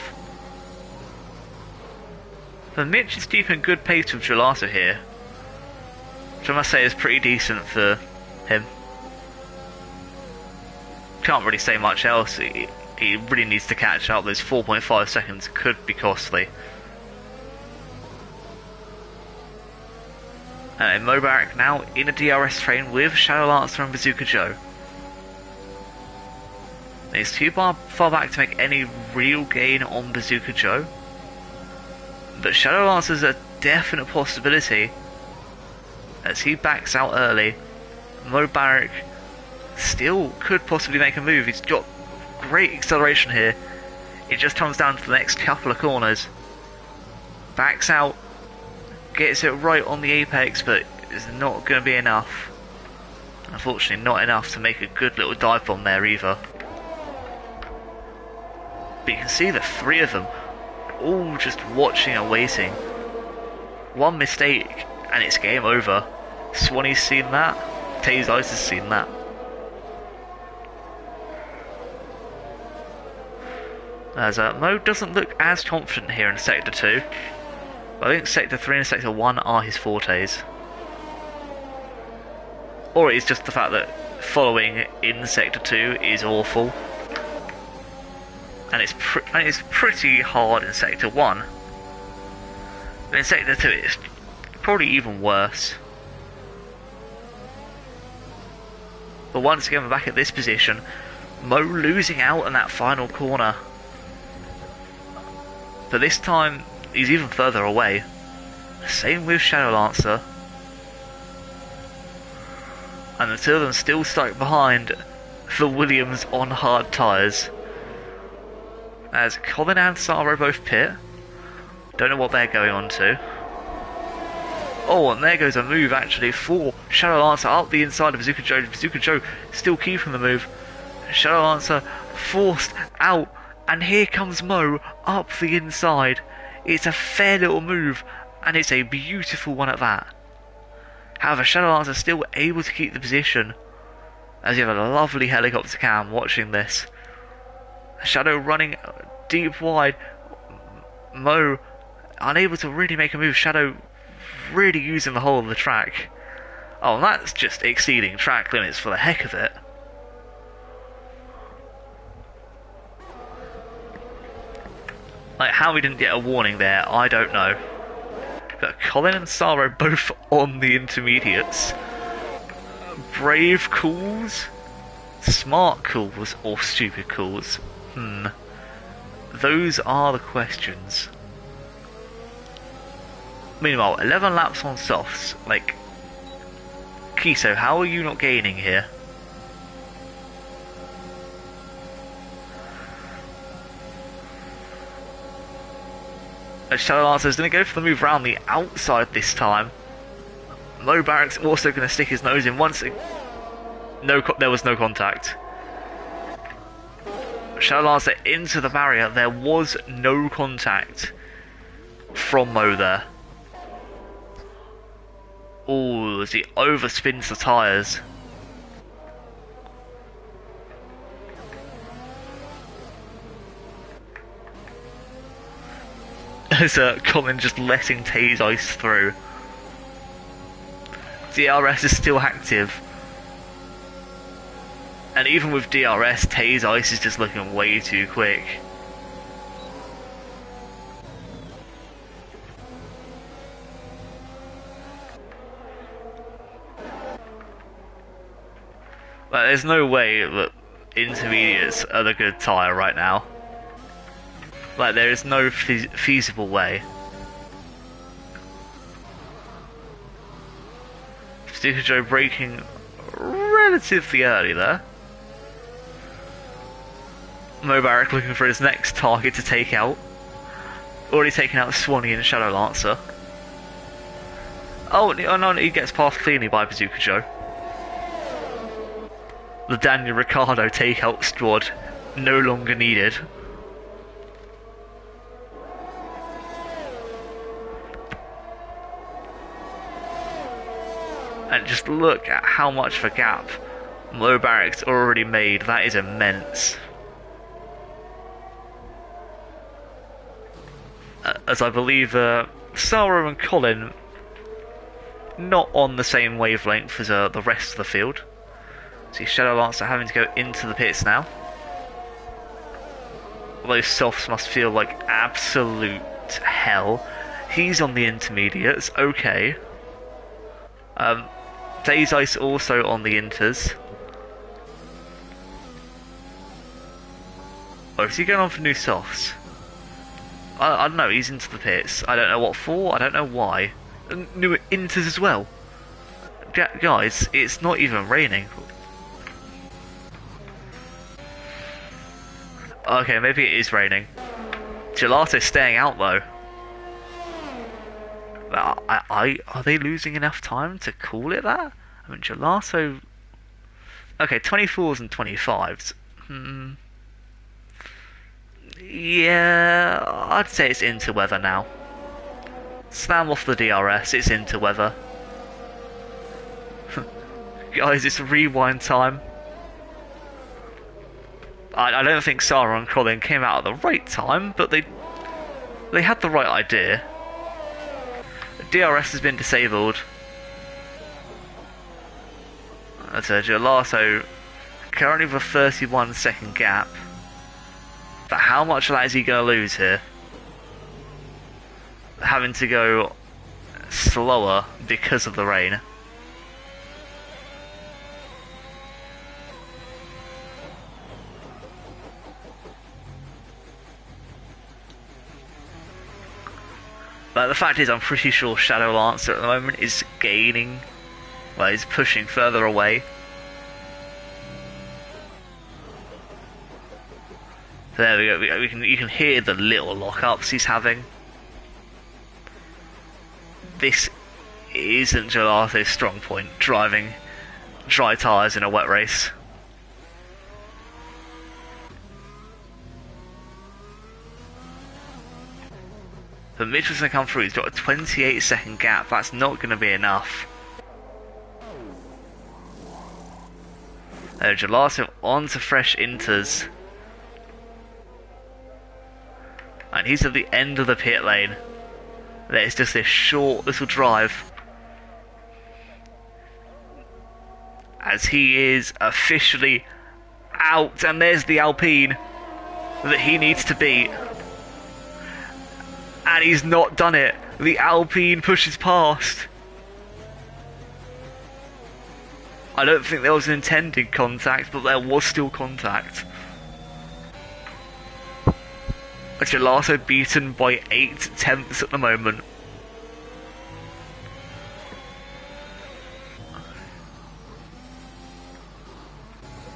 But Mitch is keeping good pace with Gelato here, which I must say is pretty decent for him. Can't really say much else. He really needs to catch up. Those 4.5 seconds could be costly. And Mubarak now in a DRS train with Shadow Lancer and Bazooka Joe. He's too far back to make any real gain on Bazooka Joe. But Shadow Lancer's a definite possibility as he backs out early. Mubarak still could possibly make a move. He's got great acceleration here. It just comes down to the next couple of corners. Backs out, gets it right on the apex, but it's not going to be enough. Unfortunately, not enough to make a good little dive bomb there either. But you can see the three of them all just watching and waiting. One mistake and it's game over. Swanee's seen that. Taze Ice has seen that. As Mo doesn't look as confident here in Sector 2. But I think Sector 3 and Sector 1 are his fortes. Or it's just the fact that following in Sector 2 is awful. And it's pretty hard in Sector 1. But in Sector 2 it's probably even worse. But once again we're back at this position. Mo losing out in that final corner. But this time he's even further away. Same with Shadow Lancer. And the two of them still stuck behind the Williams on hard tyres. As Colin and Saro both pit. Don't know what they're going on to. Oh, and there goes a move actually for Shadow Lancer up the inside of Bazooka Joe. Bazooka Joe still keeping the move. Shadow Lancer forced out. And here comes Mo up the inside. It's a fair little move. And it's a beautiful one at that. However, Shadow Lancer still able to keep the position. As you have a lovely helicopter cam watching this. Shadow running deep wide. Mo unable to really make a move. Shadow really using the whole of the track. Oh, and that's just exceeding track limits for the heck of it. Like, how we didn't get a warning there, I don't know. But Colin and Saro both on the intermediates. Brave calls, smart calls, or stupid calls? Those are the questions. Meanwhile, 11 laps on softs. Like, Kiso, how are you not gaining here? Shadow Lancer is going to go for the move around the outside this time. Mubarak's also going to stick his nose in once. There was no contact. Shadow Lancer into the barrier. There was no contact from Mo there. Oh, as he overspins the tyres. As Colin just letting Tay's ice through. DRS is still active. And even with DRS, Tay's ice is just looking way too quick. Like, there's no way that intermediates are the good tyre right now. Like, there is no feasible way. Sticker Joe braking relatively early there. Mubarak looking for his next target to take out. Already taken out Swanee and Shadow Lancer. Oh no, he gets past cleanly by Bazooka Joe. The Daniel Ricciardo takeout squad no longer needed. And just look at how much of a gap Mubarak's already made. That is immense. As I believe Sarah and Colin not on the same wavelength as the rest of the field. See Shadow Lancer having to go into the pits now. Those softs must feel like absolute hell. He's on the intermediates, okay. Days Ice also on the inters. Or is he going on for new softs? I don't know, he's into the pits. I don't know what for, I don't know why. New inters as well. Guys, it's not even raining. Okay, maybe it is raining. Gelato's staying out though. Are they losing enough time to call it that? I mean, Gelato... Okay, 24s and 25s. Yeah, I'd say it's into weather now. Slam off the DRS, it's into weather. Guys, it's rewind time. I don't think Sarah and Colin came out at the right time, but they had the right idea. DRS has been disabled. That's a Gelato currently with a 31-second gap. But how much of that is he going to lose here? Having to go slower because of the rain. But the fact is, I'm pretty sure Shadow Lancer at the moment is gaining. Well, he's pushing further away. There we go. You can hear the little lockups he's having. This isn't Gelato's strong point, driving dry tyres in a wet race. But Mitchell's going to come through. He's got a 28-second gap. That's not going to be enough. Gelato on to fresh inters. And he's at the end of the pit lane. There's just this short little drive. As he is officially out. And there's the Alpine that he needs to beat. And he's not done it. The Alpine pushes past. I don't think there was an intended contact, but there was still contact. Gelato beaten by 8/10 at the moment.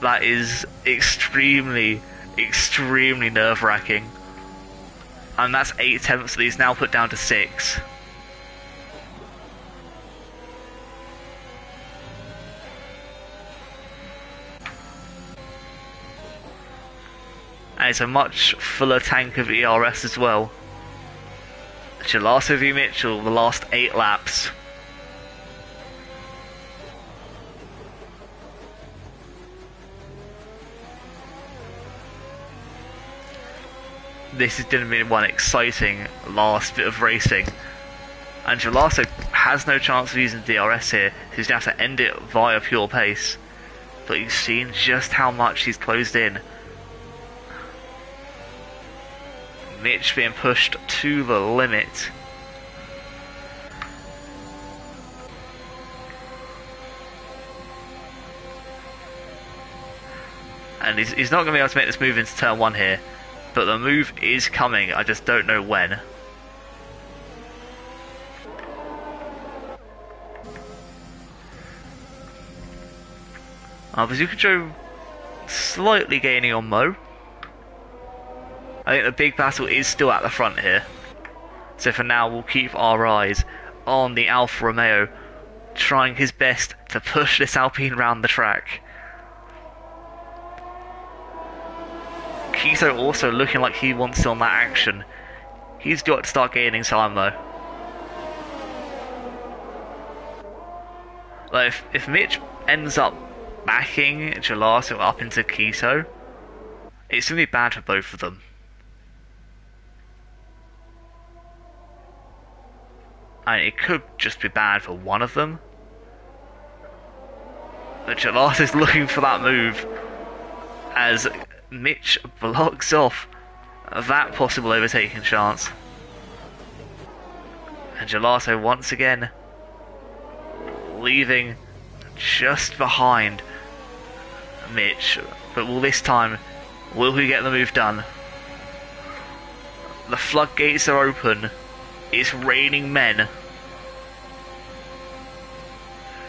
That is extremely, extremely nerve-wracking. And that's 8/10 that he's now put down to 6. And it's a much fuller tank of ERS as well. Gelato v Mitchell, the last 8 laps. This is going to be one exciting last bit of racing. And Gelato has no chance of using DRS here, so he's going to have to end it via pure pace. But you've seen just how much he's closed in. Mitch being pushed to the limit. And he's not going to be able to make this move into turn 1 here. But the move is coming, I just don't know when. Bazooka Joe slightly gaining on Mo. I think the big battle is still at the front here. So for now we'll keep our eyes on the Alfa Romeo, trying his best to push this Alpine round the track. Kito also looking like he wants on that action. He's got to start gaining time though. Like if Mitch ends up backing Gelato up into Kito, it's going to be bad for both of them. And it could just be bad for one of them. But Gelato's looking for that move as Mitch blocks off that possible overtaking chance. And Gelato once again leaving just behind Mitch, but will this time, will he get the move done? The floodgates are open, it's raining men,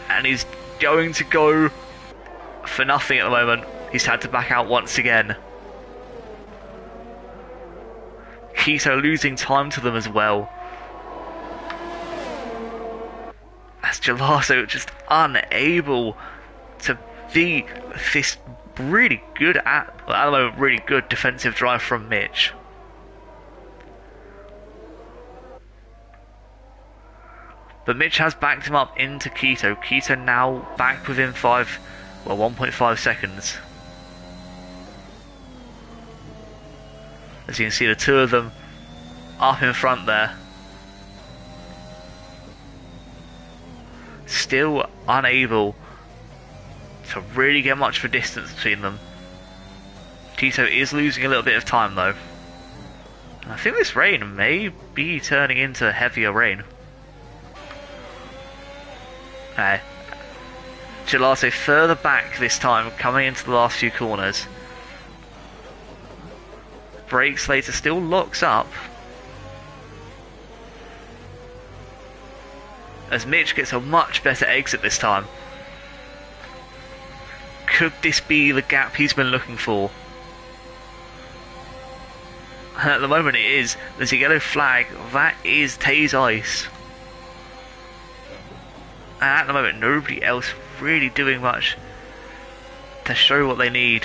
and he's going to go for nothing at the moment. He's had to back out once again. Kito losing time to them as well, as Gelato just unable to be this really good at the moment, really good defensive drive from Mitch. But Mitch has backed him up into Kito. Kito now back within 1.5 seconds. As you can see, the two of them up in front there. Still unable to really get much of a distance between them. Kito is losing a little bit of time though. I think this rain may be turning into heavier rain. Okay. Gelato further back this time, coming into the last few corners. Brakes later still locks up. As Mitch gets a much better exit this time. Could this be the gap he's been looking for? And at the moment it is. There's a yellow flag. That is Tay's ice. And at the moment nobody else really doing much to show what they need.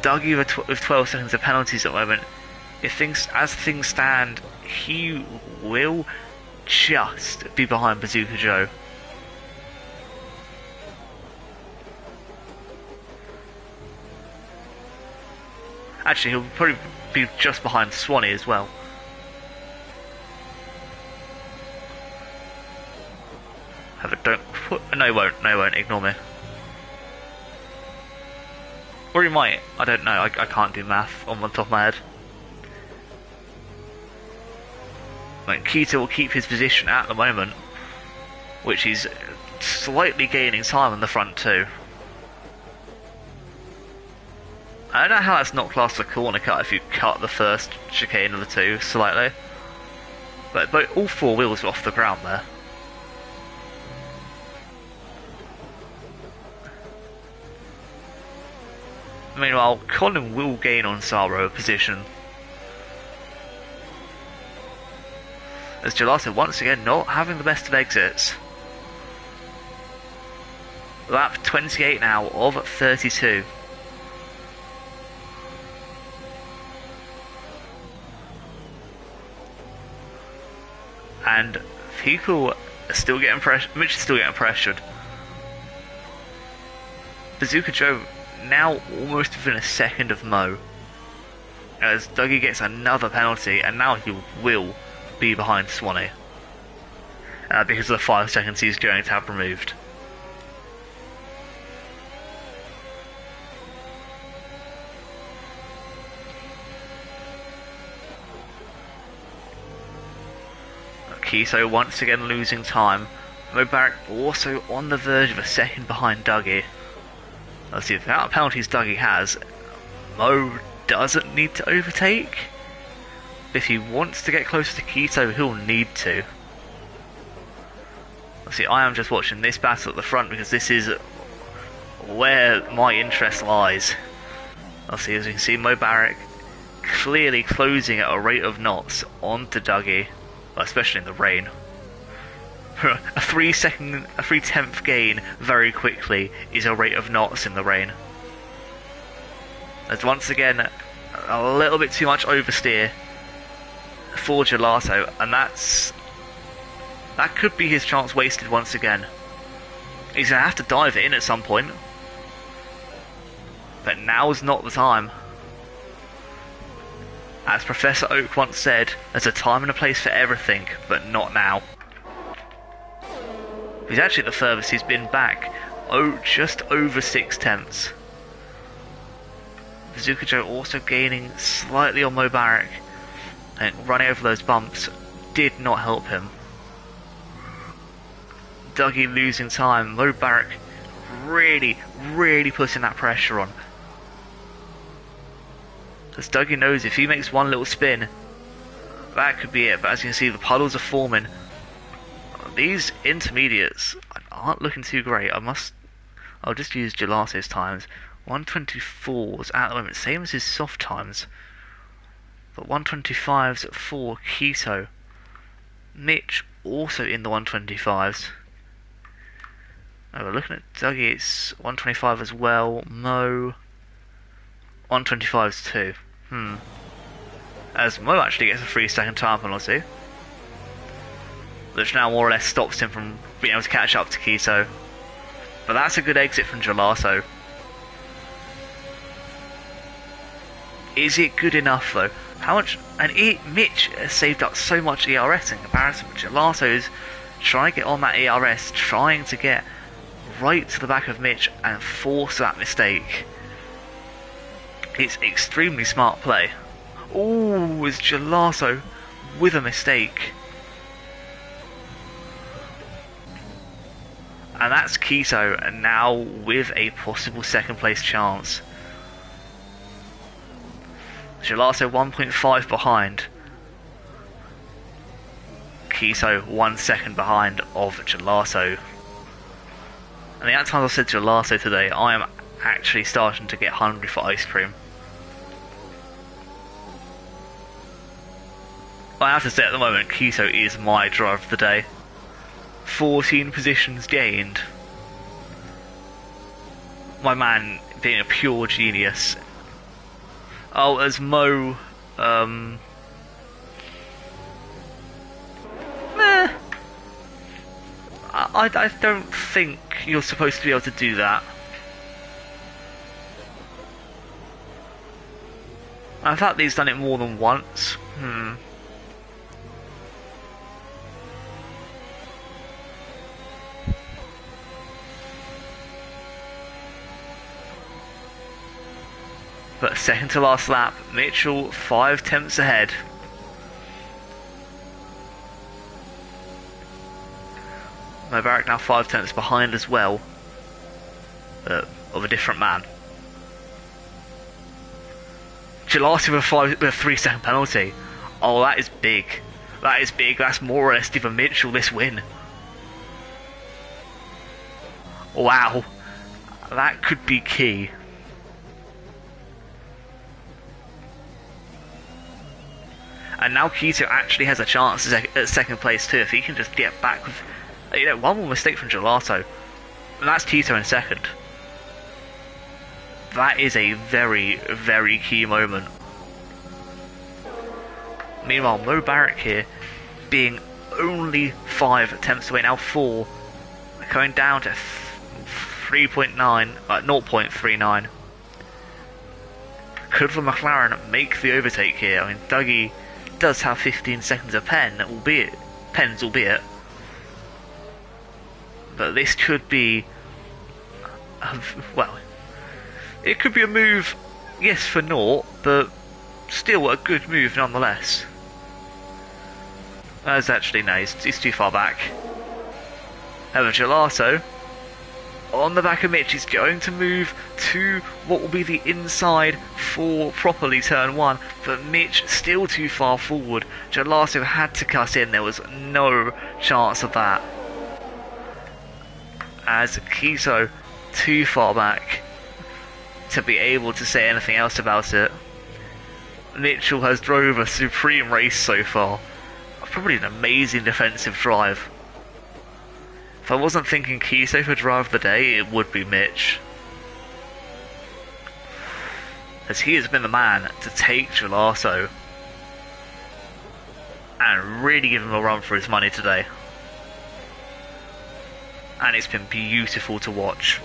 Dougie with 12 seconds of penalties at the moment. As things stand, he will just be behind Bazooka Joe. Actually, he'll probably be just behind Swanee as well. No, he won't. No, he won't. Ignore me. Or he might. I don't know. I can't do math on the top of my head. Like, Kito will keep his position at the moment, which he's slightly gaining time on the front too. I don't know how that's not classed a corner cut if you cut the first chicane of the two slightly. But all four wheels are off the ground there. Meanwhile, Colin will gain on Saro position. As Gelato once again not having the best of exits. Lap 28 now of 32. and people are still getting pressured. Mitch is still getting pressured. Bazooka Joe now almost within a second of Mo, as Dougie gets another penalty, and now he will be behind Swanee because of the 5 seconds he's going to have removed. Kiso once again losing time. Mubarak also on the verge of a second behind Dougie. Let's see, the amount of penalties Dougie has, Mo doesn't need to overtake. If he wants to get closer to Kiso, he'll need to. Let's see, I am just watching this battle at the front because this is where my interest lies. Let's see, as you can see, Mubarak clearly closing at a rate of knots onto Dougie. Especially in the rain. a 3/10 gain very quickly is a rate of knots in the rain. As once again, a little bit too much oversteer for Gelato, and that could be his chance wasted once again. He's going to have to dive it in at some point. But now's not the time. As Professor Oak once said, there's a time and a place for everything, but not now. He's actually the furthest he's been back, just over 6/10. Bazooka Joe also gaining slightly on Mubarak, and running over those bumps did not help him. Dougie losing time, Mubarak really putting that pressure on. As Dougie knows if he makes one little spin, that could be it, but as you can see the puddles are forming. These intermediates aren't looking too great. I'll just use Gelato's times. 124s at the moment, same as his soft times. But 125s for Keto. Mitch also in the 125s. Oh, we're looking at Dougie, it's 125 as well. Mo, 125s too. As Mo actually gets a 3-second time penalty, which now more or less stops him from being able to catch up to Keto. But that's a good exit from Gelato. Is it good enough though? How much? And Mitch has saved up so much ERS in comparison. Gelato's trying to get on that ERS, trying to get right to the back of Mitch and force that mistake. It's extremely smart play. Oh, it's Gelato with a mistake. And that's Keto now with a possible second place chance. Gelato 1.5 behind. Keto 1 second behind of Gelato. And the amount of times I've said Gelato today, I am actually starting to get hungry for ice cream. I have to say at the moment, Keto is my driver of the day. 14 positions gained. My man being a pure genius. Oh, as Mo, I don't think you're supposed to be able to do that. In fact, he's done it more than once. But second to last lap, Mitchell 5 tenths ahead. Mubarak now 5 tenths behind as well, of a different man. Gelato with a 3-second penalty. Oh, that is big. That is big. That's more or less given Mitchell this win. Wow. That could be key. And now Keto actually has a chance at second place too, if he can just get back with, one more mistake from Gelato. And that's Keto in second. That is a very, very key moment. Meanwhile, Mubarak here being only 5 attempts away, now 4. Going down to 3.9, 0.39. Could the McLaren make the overtake here? I mean, Dougie does have 15 seconds of pens, albeit. But this could be, well, it could be a move, yes, for naught, but still a good move nonetheless. As actually, no, he's too far back. However, Gelato, on the back of Mitch, is going to move to what will be the inside for properly turn 1, but Mitch still too far forward. Gelato had to cut in, there was no chance of that. As Kiso too far back to be able to say anything else about it. Mitchell has drove a supreme race so far. Probably an amazing defensive drive. If I wasn't thinking Kiso for drive of the day, it would be Mitch. As he has been the man to take Gelato and really give him a run for his money today. And it's been beautiful to watch.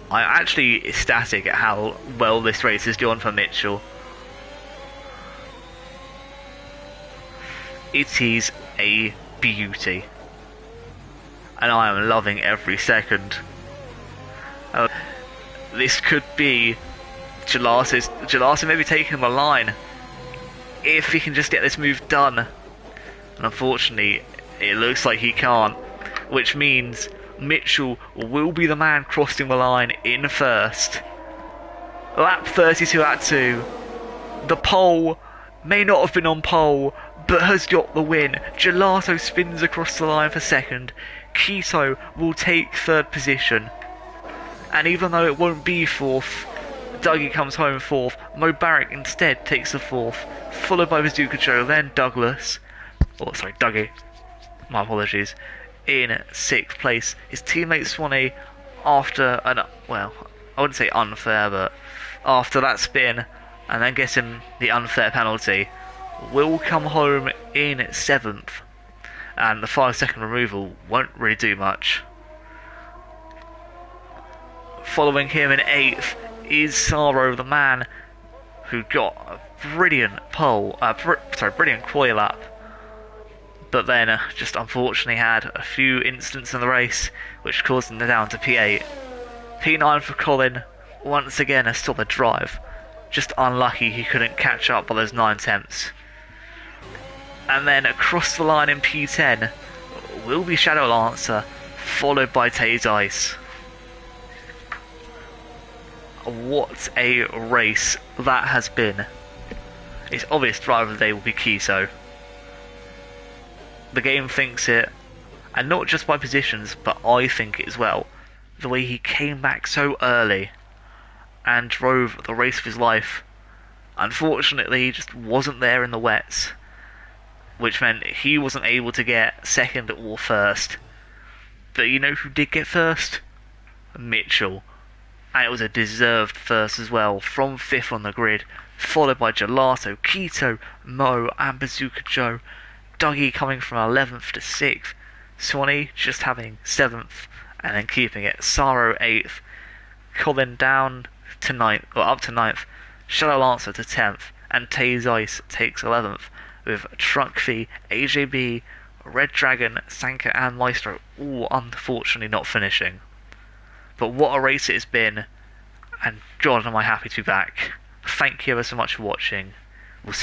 I'm actually ecstatic at how well this race has gone for Mitchell. It is a beauty. And I am loving every second. This could be Gelato maybe taking the line. If he can just get this move done. And unfortunately, it looks like he can't, which means Mitchell will be the man crossing the line in first. Lap 32 at 2. The pole may not have been on pole, but has got the win. Gelato spins across the line for second. Kiso will take third position. And even though it won't be fourth, Dougie comes home fourth. Mubarak instead takes the fourth, followed by Bazooka Joe, then Douglas. Oh, sorry, Dougie. My apologies. In sixth place. His teammate Swanee, after an, well, I wouldn't say unfair, but after that spin and then getting the unfair penalty, will come home in seventh. And the 5-second removal won't really do much. Following him in eighth is Saro, the man who got a brilliant brilliant quali lap. But then just unfortunately had a few incidents in the race which caused him down to P8. P9 for Colin, once again a solid drive. Just unlucky he couldn't catch up by those 9 attempts. And then across the line in P10 will be Shadow Lancer, followed by Taze Ice. What a race that has been. Its obvious driver of the day will be Kiso. The game thinks it, and not just by positions, but I think it as well. The way he came back so early and drove the race of his life. Unfortunately, he just wasn't there in the wets, which meant he wasn't able to get second or first. But you know who did get first? Mitchell. And it was a deserved first as well, from 5th on the grid, followed by Gelato, Keto, Mo and Bazooka Joe. Dougie coming from 11th to 6th, Swanee just having 7th and then keeping it, Saro 8th, Colin down to 9th, or up to 9th, Shadow Lancer to 10th, and Taze Ice takes 11th, with Trunkfee, AJB, Red Dragon, Sanka and Maestro all unfortunately not finishing. But what a race it has been, and God am I happy to be back. Thank you ever so much for watching.